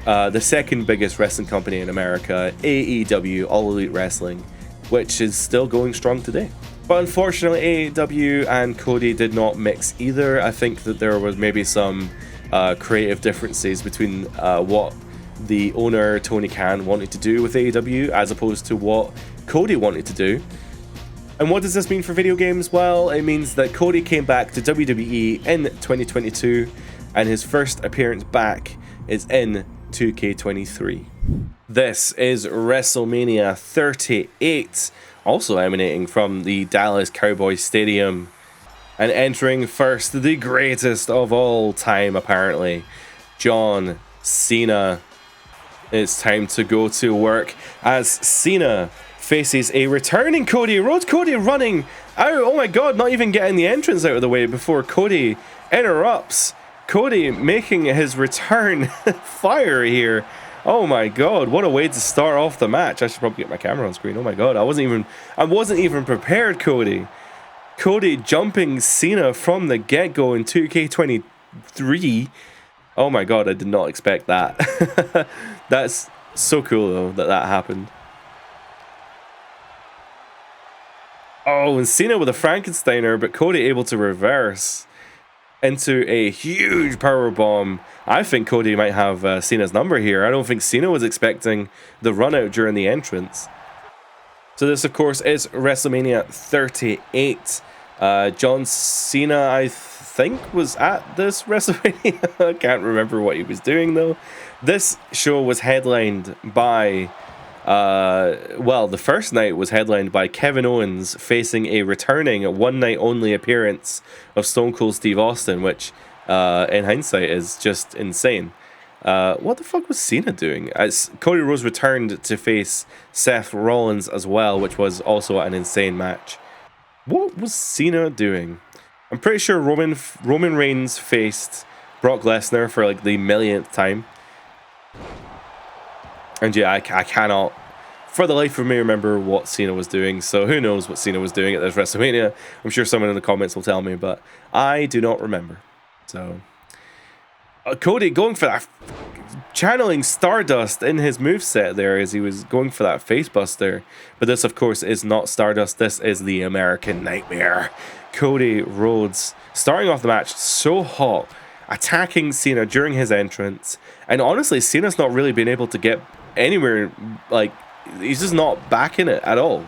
the second biggest wrestling company in America, AEW, All Elite Wrestling, which is still going strong today. But unfortunately, AEW and Cody did not mix either. I think that there was maybe some creative differences between what the owner, Tony Khan, wanted to do with AEW as opposed to what Cody wanted to do. And what does this mean for video games? Well, it means that Cody came back to WWE in 2022, and his first appearance back is in 2K23. This is WrestleMania 38. Also emanating from the Dallas Cowboys Stadium. And entering first, the greatest of all time, apparently, John Cena. It's time to go to work as Cena faces a returning Cody Rhodes. Cody running out. Oh my god, not even getting the entrance out of the way before Cody interrupts. Cody making his return. Fire here. Oh my god, what a way to start off the match. I should probably get my camera on screen. Oh my god, I wasn't even prepared, Cody. Cody jumping Cena from the get-go in 2K23. Oh my god, I did not expect that. That's so cool though that happened. Oh, and Cena with a Frankensteiner, but Cody able to reverse into a huge powerbomb. I think Cody might have Cena's number here. I don't think Cena was expecting the run out during the entrance. So this, of course, is WrestleMania 38. John Cena, I think, was at this WrestleMania. I can't remember what he was doing, though. This show was headlined by... well, the first night was headlined by Kevin Owens facing a returning one-night-only appearance of Stone Cold Steve Austin, which, in hindsight, is just insane. What the fuck was Cena doing? As Cody Rhodes returned to face Seth Rollins as well, which was also an insane match. What was Cena doing? I'm pretty sure Roman Reigns faced Brock Lesnar for like the millionth time. And yeah, I cannot, for the life of me, remember what Cena was doing. So who knows what Cena was doing at this WrestleMania. I'm sure someone in the comments will tell me, but I do not remember. So Cody going for that, channeling Stardust in his moveset there as he was going for that facebuster. But this, of course, is not Stardust. This is the American Nightmare. Cody Rhodes starting off the match so hot, attacking Cena during his entrance. And honestly, Cena's not really been able to get anywhere, like, he's just not back in it at all.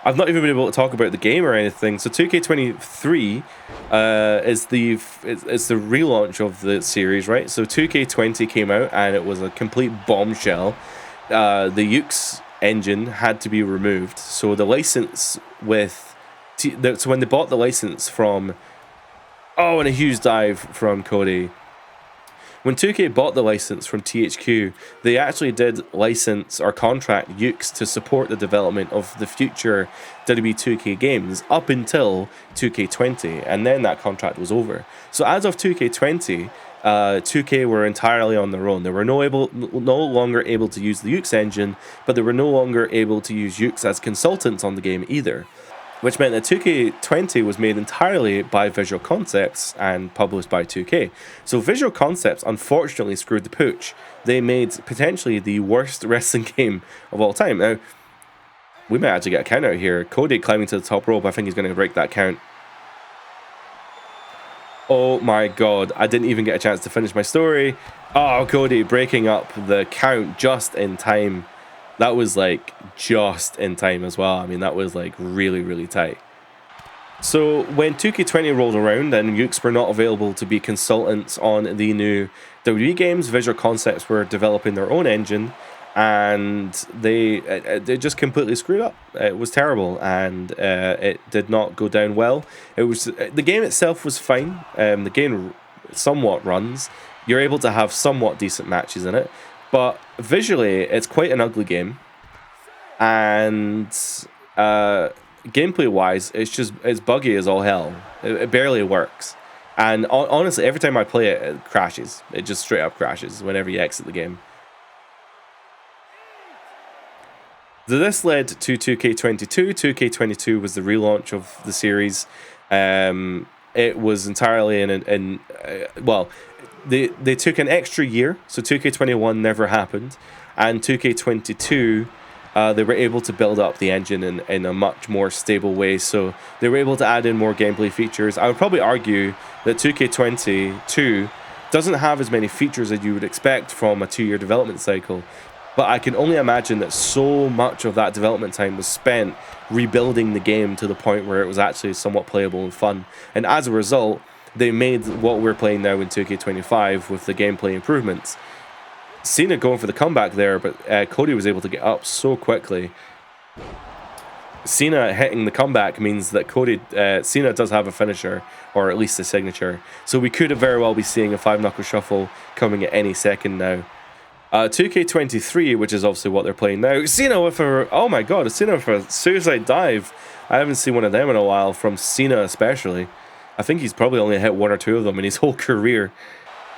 I've not even been able to talk about the game or anything. So 2K23 is the relaunch of the series, right? So 2K20 came out and it was a complete bombshell. The Ukes engine had to be removed. So the license with... so when they bought the license from... Oh, and a huge dive from Cody. when 2K bought the license from THQ, they actually did license or contract Yuke's to support the development of the future WWE 2K games up until 2K20, and then that contract was over. So as of 2K20, 2K were entirely on their own. They were no longer able to use the Yuke's engine, but they were no longer able to use Yuke's as consultants on the game either, which meant that 2K20 was made entirely by Visual Concepts and published by 2K. So Visual Concepts unfortunately screwed the pooch. They made potentially the worst wrestling game of all time. Now, we might actually get a count out here. Cody climbing to the top rope. I think he's going to break that count. Oh my god, I didn't even get a chance to finish my story. Oh, Cody breaking up the count just in time. That was like just in time as well. I mean, that was like really, really tight. So when 2K20 rolled around and Yuke's were not available to be consultants on the new WWE games, Visual Concepts were developing their own engine, and they just completely screwed up. It was terrible, and it did not go down well. It was the game itself was fine. The game somewhat runs. You're able to have somewhat decent matches in it, but visually it's quite an ugly game, and gameplay wise it's buggy as all hell. It barely works, and honestly every time I play it, it crashes. It just straight up crashes whenever you exit the game. So this led to 2K22. 2K22 was the relaunch of the series. It was entirely well, they took an extra year, so 2K21 never happened, and 2K22 they were able to build up the engine in a much more stable way, so they were able to add in more gameplay features. I would probably argue that 2K22 doesn't have as many features as you would expect from a 2-year development cycle, but I can only imagine that so much of that development time was spent rebuilding the game to the point where it was actually somewhat playable and fun, and as a result they made what we're playing now in 2K25 with the gameplay improvements. Cena going for the comeback there, but Cody was able to get up so quickly. Cena hitting the comeback means that Cena does have a finisher, or at least a signature. So we could very well be seeing a 5-knuckle shuffle coming at any second now. 2K23, which is obviously what they're playing now. Cena with a, oh my god, Cena with a suicide dive. I haven't seen one of them in a while, from Cena especially. I think he's probably only hit 1 or 2 of them in his whole career.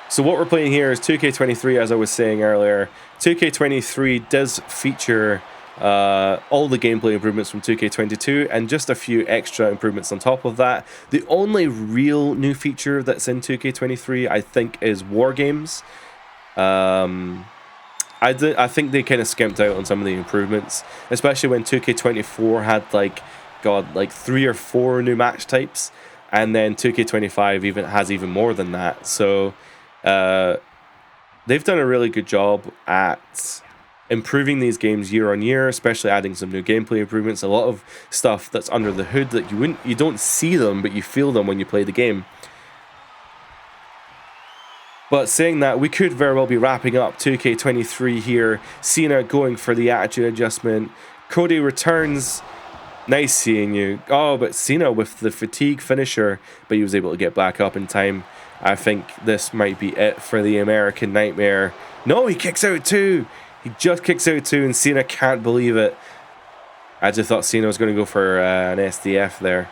So what we're playing here is 2K23, as I was saying earlier. 2K23 does feature all the gameplay improvements from 2K22 and just a few extra improvements on top of that. The only real new feature that's in 2K23, I think, is War Games. I think they kind of skimped out on some of the improvements, especially when 2K24 had like 3 or 4 new match types, and then 2K25 has even more than that. So they've done a really good job at improving these games year on year, especially adding some new gameplay improvements, a lot of stuff that's under the hood that you don't see them, but you feel them when you play the game. But saying that, we could very well be wrapping up 2K23 here. Cena going for the attitude adjustment. Cody returns. Nice seeing you. Oh, but Cena with the fatigue finisher, but he was able to get back up in time. I think this might be it for the American Nightmare. No, he kicks out too. He just kicks out too, and Cena can't believe it. I just thought Cena was going to go for an SDF there.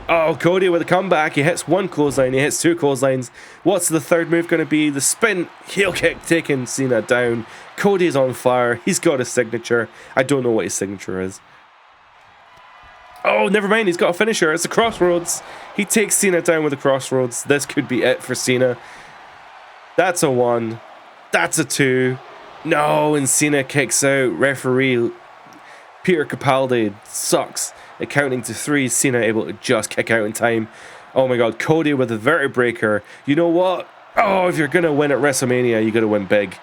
Oh, Cody with a comeback. He hits 1 clothesline, he hits 2 clotheslines. What's the third move going to be? The spin heel kick taking Cena down. Cody's on fire. He's got a signature. I don't know what his signature is. Oh, never mind. He's got a finisher. It's a crossroads. He takes Cena down with a crossroads. This could be it for Cena. That's a 1. That's a 2. No, and Cena kicks out. Referee Peter Capaldi sucks. Counting to 3, Cena able to just kick out in time. Oh my god, Cody with the vertebreaker. You know what? Oh, if you're going to win at WrestleMania, you got to win big.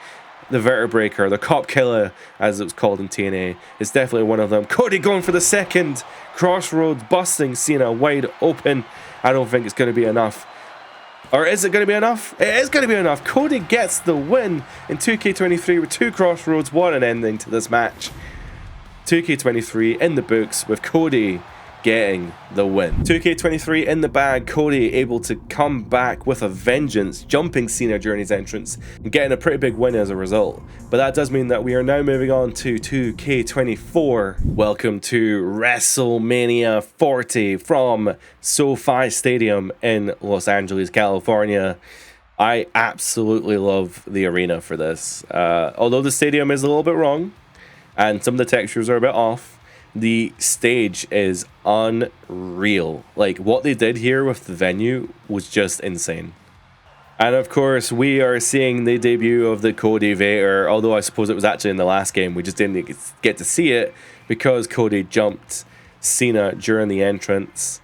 The vertebreaker, the cop killer, as it was called in TNA, is definitely one of them. Cody going for the second. Crossroads busting Cena wide open. I don't think it's going to be enough. Or is it going to be enough? It is going to be enough. Cody gets the win in 2K23 with 2 crossroads. What an ending to this match. 2K23 in the books with Cody getting the win. 2K23 in the bag, Cody able to come back with a vengeance, jumping Cena during his entrance and getting a pretty big win as a result. But that does mean that we are now moving on to 2K24. Welcome to WrestleMania 40 from SoFi Stadium in Los Angeles, California. I absolutely love the arena for this. Although the stadium is a little bit wrong and some of the textures are a bit off, the stage is unreal. Like, what they did here with the venue was just insane. And of course, we are seeing the debut of the Cody Vader, although I suppose it was actually in the last game. We just didn't get to see it because Cody jumped Cena during the entrance.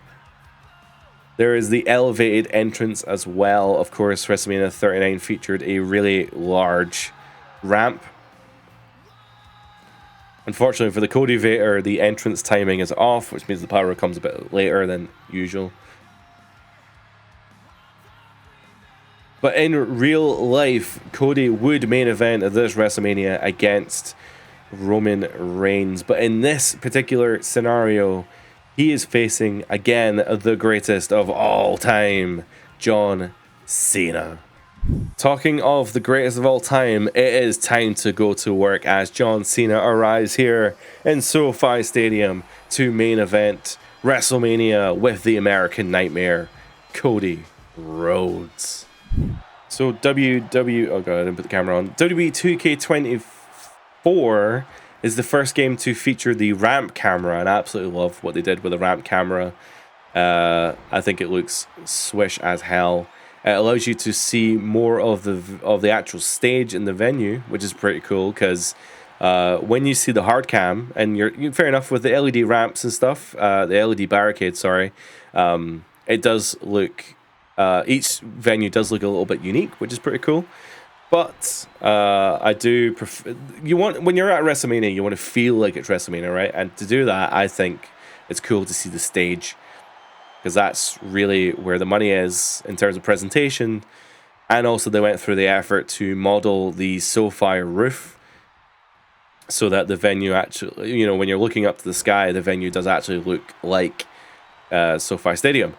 There is the elevated entrance as well. Of course, WrestleMania 39 featured a really large ramp. Unfortunately for the Cody Vader, the entrance timing is off, which means the power comes a bit later than usual. But in real life, Cody would main event at this WrestleMania against Roman Reigns. But in this particular scenario, he is facing, again, the greatest of all time, John Cena. Talking of the greatest of all time, it is time to go to work as John Cena arrives here in SoFi Stadium to main event WrestleMania with the American Nightmare, Cody Rhodes. So oh god, I didn't put the camera on. WWE 2K24 is the first game to feature the ramp camera, and I absolutely love what they did with the ramp camera. I think it looks swish as hell. It allows you to see more of the actual stage in the venue, which is pretty cool because when you see the hard cam, and you're fair enough with the LED ramps and stuff, the LED barricades, sorry, it does look, each venue does look a little bit unique, which is pretty cool. But I do prefer, when you're at WrestleMania, you want to feel like it's WrestleMania, right? And to do that, I think it's cool to see the stage, because that's really where the money is in terms of presentation. And also they went through the effort to model the SoFi roof so that the venue actually, when you're looking up to the sky, the venue does actually look like SoFi Stadium.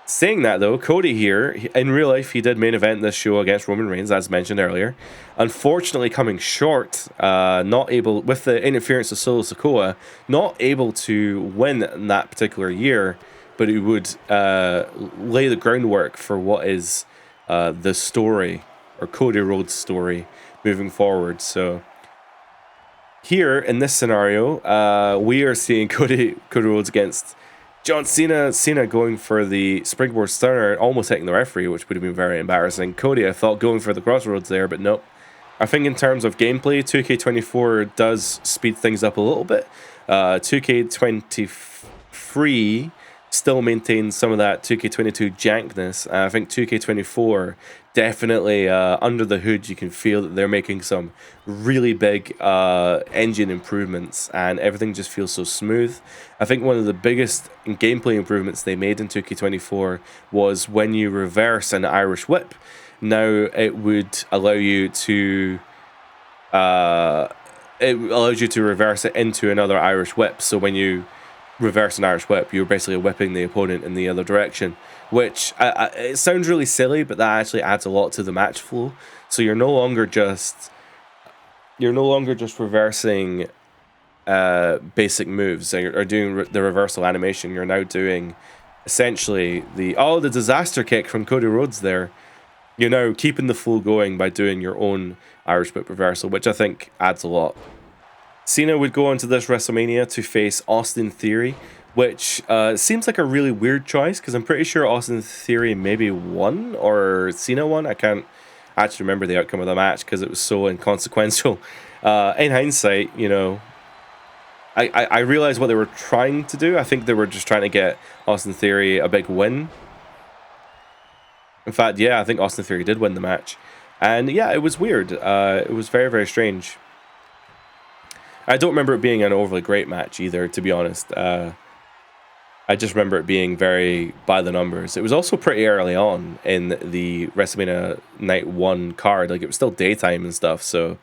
Saying that though, Cody here, in real life, he did main event this show against Roman Reigns, as mentioned earlier. Unfortunately coming short, not able, with the interference of Solo Sikoa, not able to win in that particular year, but it would lay the groundwork for what is the story, or Cody Rhodes' story, moving forward. So here in this scenario, we are seeing Cody Rhodes against John Cena. Cena going for the springboard stunner, almost hitting the referee, which would have been very embarrassing. Cody, I thought, going for the crossroads there, but nope. I think in terms of gameplay, 2K24 does speed things up a little bit. 2K23 still maintains some of that 2K22 jankness. I think 2K24 definitely, under the hood, you can feel that they're making some really big engine improvements, and everything just feels so smooth. I think one of the biggest gameplay improvements they made in 2K24 was when you reverse an Irish whip. Now it would allow you to reverse it into another Irish whip. So when you reverse an Irish whip, you're basically whipping the opponent in the other direction, which it sounds really silly, but that actually adds a lot to the match flow. So you're no longer just reversing basic moves or doing the reversal animation. You're now doing essentially the disaster kick from Cody Rhodes there. You're now keeping the flow going by doing your own Irish whip reversal, which I think adds a lot. Cena would go on to this WrestleMania to face Austin Theory, which seems like a really weird choice, because I'm pretty sure Austin Theory maybe won or Cena won. I can't actually remember the outcome of the match because it was so inconsequential. In hindsight, I realized what they were trying to do. I think they were just trying to get Austin Theory a big win. In fact, yeah, I think Austin Theory did win the match. And yeah, it was weird. It was very, very strange. I don't remember it being an overly great match either, to be honest. I just remember it being very by the numbers. It was also pretty early on in the WrestleMania Night 1 card. Like, it was still daytime and stuff, so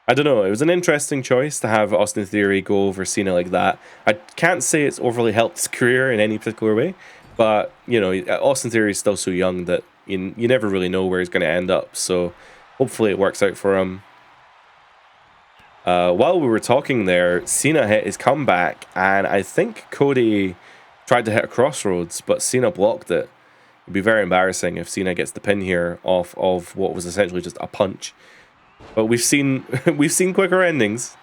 I don't know. It was an interesting choice to have Austin Theory go over Cena like that. I can't say it's overly helped his career in any particular way, but you know, Austin Theory is still so young that you never really know where he's going to end up. So hopefully it works out for him. While we were talking there, Cena hit his comeback, and I think Cody tried to hit a crossroads, but Cena blocked it. It'd be very embarrassing if Cena gets the pin here off of what was essentially just a punch. But we've seen quicker endings.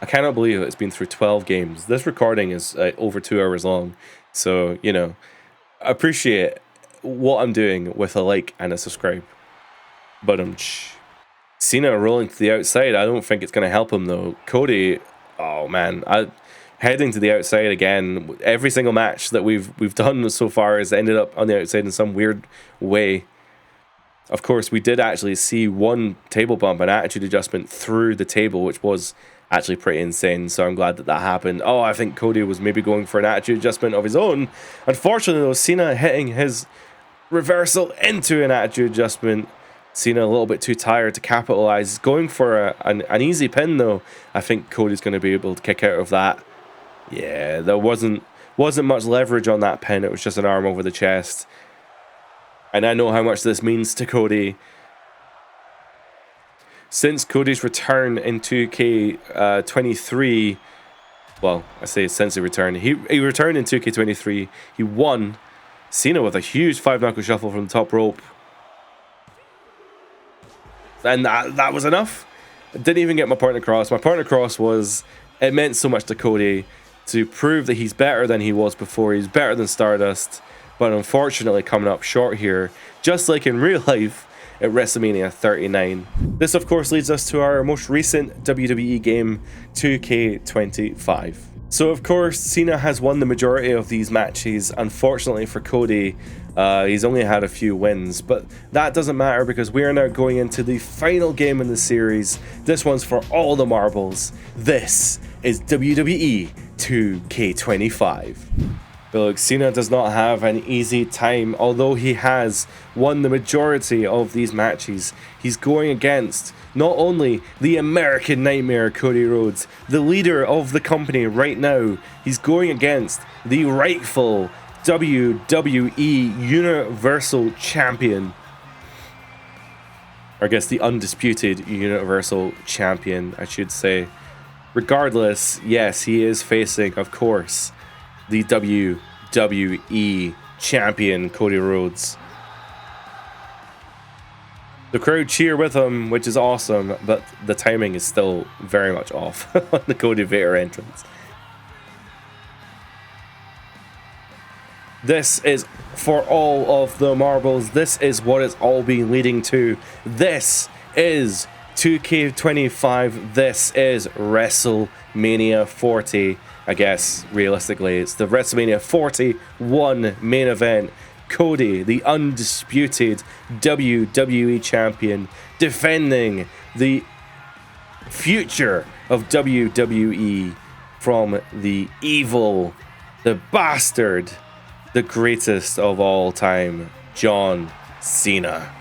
I cannot believe it's been through 12 games. This recording is over 2 hours long. So, you know, I appreciate what I'm doing with a like and a subscribe. But Cena rolling to the outside. I don't think it's going to help him though. Cody, oh man, heading to the outside again. Every single match that we've done so far has ended up on the outside in some weird way. Of course, we did actually see one table bump, an attitude adjustment through the table, which was actually pretty insane. So I'm glad that happened. Oh, I think Cody was maybe going for an attitude adjustment of his own. Unfortunately, though, Cena hitting his reversal into an attitude adjustment. Cena a little bit too tired to capitalize. Going for an easy pin, though. I think Cody's going to be able to kick out of that. Yeah, there wasn't much leverage on that pin. It was just an arm over the chest. And I know how much this means to Cody. Since Cody's return in 2K23, well, I say since he returned. He returned in 2K23. He won. Cena with a huge 5-knuckle shuffle from the top rope. And that was enough. I didn't even get my point across. My point across was it meant so much to Cody to prove that he's better than he was before. He's better than Stardust. But unfortunately coming up short here, just like in real life at WrestleMania 39. This of course leads us to our most recent WWE game, 2K25. So of course Cena has won the majority of these matches. Unfortunately for Cody, he's only had a few wins, but that doesn't matter because we are now going into the final game in the series. This one's for all the marbles. This is WWE 2K25. But look, Cena does not have an easy time. Although he has won the majority of these matches, he's going against not only the American Nightmare Cody Rhodes, the leader of the company right now, he's going against the rightful WWE Universal Champion. Or I guess the undisputed Universal Champion, I should say. Regardless, yes, he is facing, of course, the WWE Champion, Cody Rhodes. The crowd cheer with him, which is awesome, but the timing is still very much off on the Cody Vader entrance. This is for all of the marbles. This is what it's all been leading to. This is 2K25. This is WrestleMania 40. I guess, realistically, it's the WrestleMania 41 main event. Cody, the undisputed WWE champion, defending the future of WWE from the evil, the bastard, the greatest of all time, John Cena.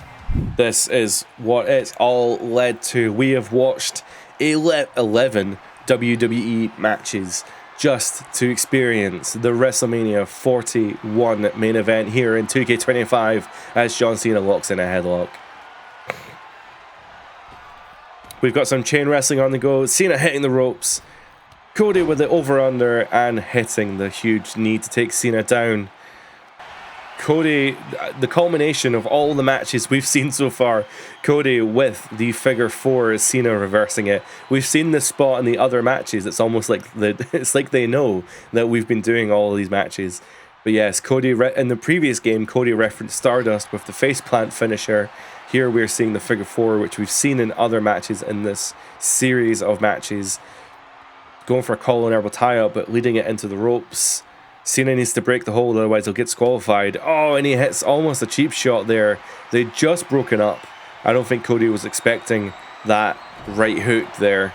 This is what it's all led to. We have watched 11 WWE matches just to experience the WrestleMania 41 main event here in 2K25 as John Cena locks in a headlock. We've got some chain wrestling on the go. Cena hitting the ropes. Cody with the over-under and hitting the huge knee to take Cena down. Cody, the culmination of all the matches we've seen so far, Cody with the figure four, Cena reversing it. We've seen this spot in the other matches. It's almost like it's like they know that we've been doing all of these matches. But yes, Cody in the previous game, Cody referenced Stardust with the faceplant finisher. Here we're seeing the figure four, which we've seen in other matches in this series of matches. Going for a collar elbow tie-up, but leading it into the ropes. Cena needs to break the hold, otherwise he'll get disqualified. Oh, and he hits almost a cheap shot there. They'd just broken up. I don't think Cody was expecting that right hook there.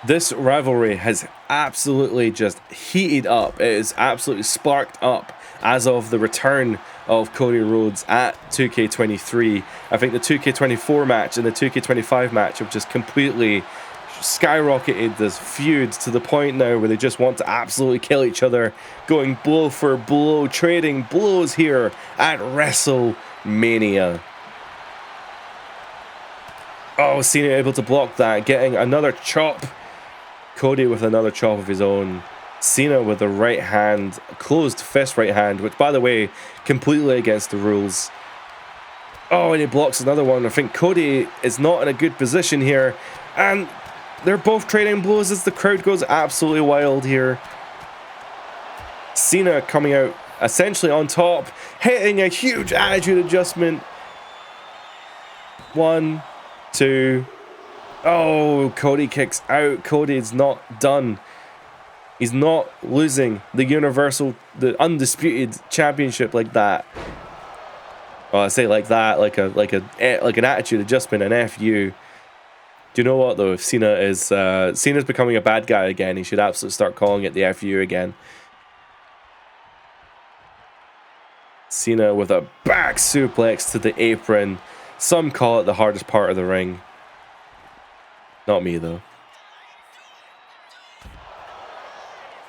This rivalry has absolutely just heated up. It is absolutely sparked up as of the return of Cody Rhodes at 2K23. I think the 2K24 match and the 2K25 match have just completely skyrocketed this feud to the point now where they just want to absolutely kill each other, going blow for blow, trading blows here at WrestleMania. Oh, Cena able to block that, getting another chop. Cody with another chop of his own. Cena with the right hand, closed fist right hand, which, by the way, completely against the rules. Oh, and he blocks another one. I think Cody is not in a good position here. And they're both trading blows as the crowd goes absolutely wild here. Cena coming out essentially on top, hitting a huge attitude adjustment. 1, 2. Oh, Cody kicks out. Cody's not done. He's not losing the undisputed championship like that. Well, I say like that, like an attitude adjustment, an FU. Do you know what though? If Cena's becoming a bad guy again, he should absolutely start calling it the FU again. Cena with a back suplex to the apron. Some call it the hardest part of the ring. Not me though.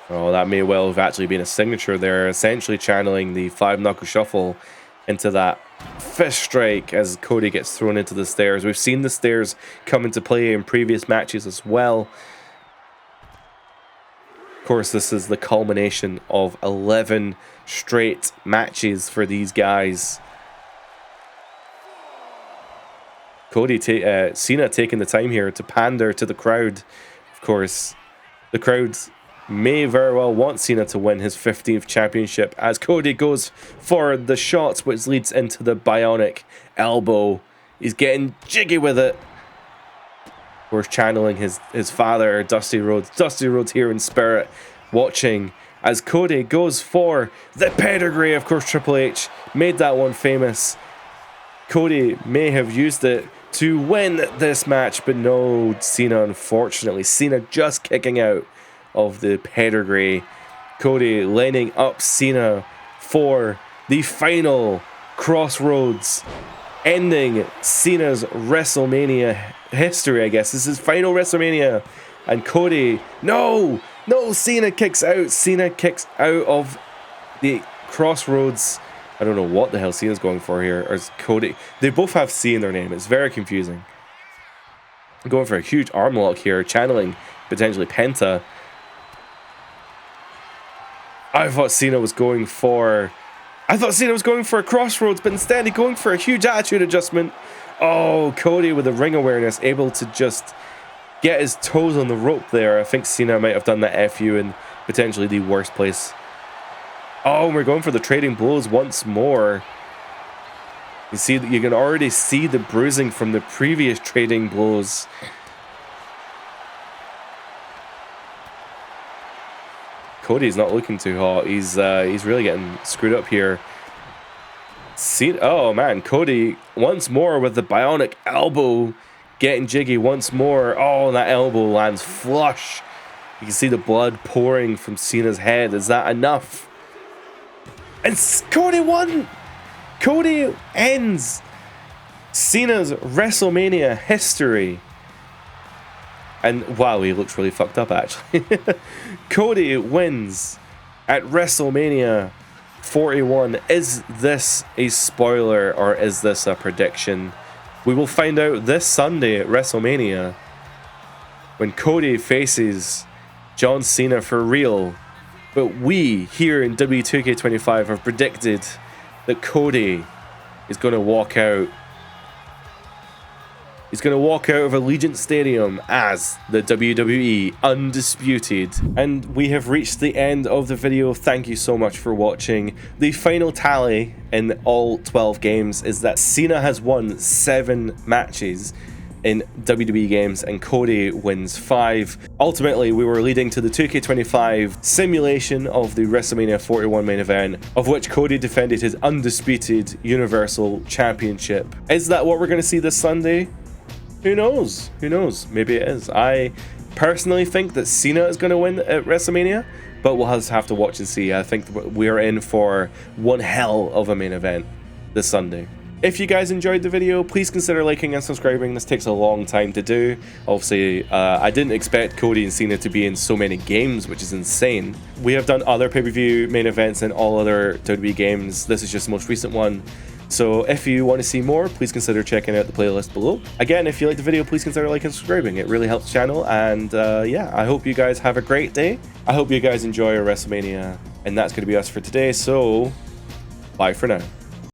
Oh, that may well have actually been a signature there, essentially channeling the 5-knuckle shuffle into that fist strike as Cody gets thrown into the stairs. We've seen the stairs come into play in previous matches as well. Of course, this is the culmination of 11 straight matches for these guys. Cena taking the time here to pander to the crowd. Of course, the crowd may very well want Cena to win his 15th championship as Cody goes for the shot, which leads into the bionic elbow. He's getting jiggy with it. Of course, channeling his father, Dusty Rhodes. Dusty Rhodes here in spirit, watching as Cody goes for the pedigree. Of course, Triple H made that one famous. Cody may have used it to win this match, but no, Cena, unfortunately. Cena just kicking out of the pedigree. Cody lining up Cena for the final crossroads, ending Cena's WrestleMania history, I guess. This is final WrestleMania. And Cody, no, Cena kicks out. Cena kicks out of the crossroads. I don't know what the hell Cena's going for here. Or is Cody? They both have C in their name. It's very confusing. Going for a huge arm lock here, channeling potentially Penta. I thought Cena was going for a crossroads, but instead he's going for a huge attitude adjustment. Oh, Cody with the ring awareness, able to just get his toes on the rope there. I think Cena might have done that FU in potentially the worst place. Oh, we're going for the trading blows once more. You can already see the bruising from the previous trading blows. Cody's not looking too hot. He's really getting screwed up here. Oh man, Cody once more with the bionic elbow, getting jiggy once more. Oh, and that elbow lands flush. You can see the blood pouring from Cena's head. Is that enough? And Cody won. Cody ends Cena's WrestleMania history. And wow, he looks really fucked up actually. Cody wins at WrestleMania 41. Is this a spoiler or is this a prediction? We will find out this Sunday at WrestleMania when Cody faces John Cena for real. But we here in W2K25 have predicted that Cody is going to walk out. He's going to walk out of Allegiant Stadium as the WWE Undisputed. And we have reached the end of the video. Thank you so much for watching. The final tally in all 12 games is that Cena has won 7 matches in WWE games and Cody wins 5. Ultimately, we were leading to the 2K25 simulation of the WrestleMania 41 main event, of which Cody defended his undisputed Universal Championship. Is that what we're going to see this Sunday? Who knows? Who knows? Maybe it is. I personally think that Cena is going to win at WrestleMania, but we'll just have to watch and see. I think we're in for one hell of a main event this Sunday. If you guys enjoyed the video, please consider liking and subscribing. This takes a long time to do. Obviously, I didn't expect Cody and Cena to be in so many games, which is insane. We have done other pay-per-view main events and all other WWE games. This is just the most recent one. So if you want to see more, please consider checking out the playlist below. Again, if you like the video, please consider liking and subscribing. It really helps the channel. And yeah, I hope you guys have a great day. I hope you guys enjoy WrestleMania. And that's going to be us for today. So bye for now.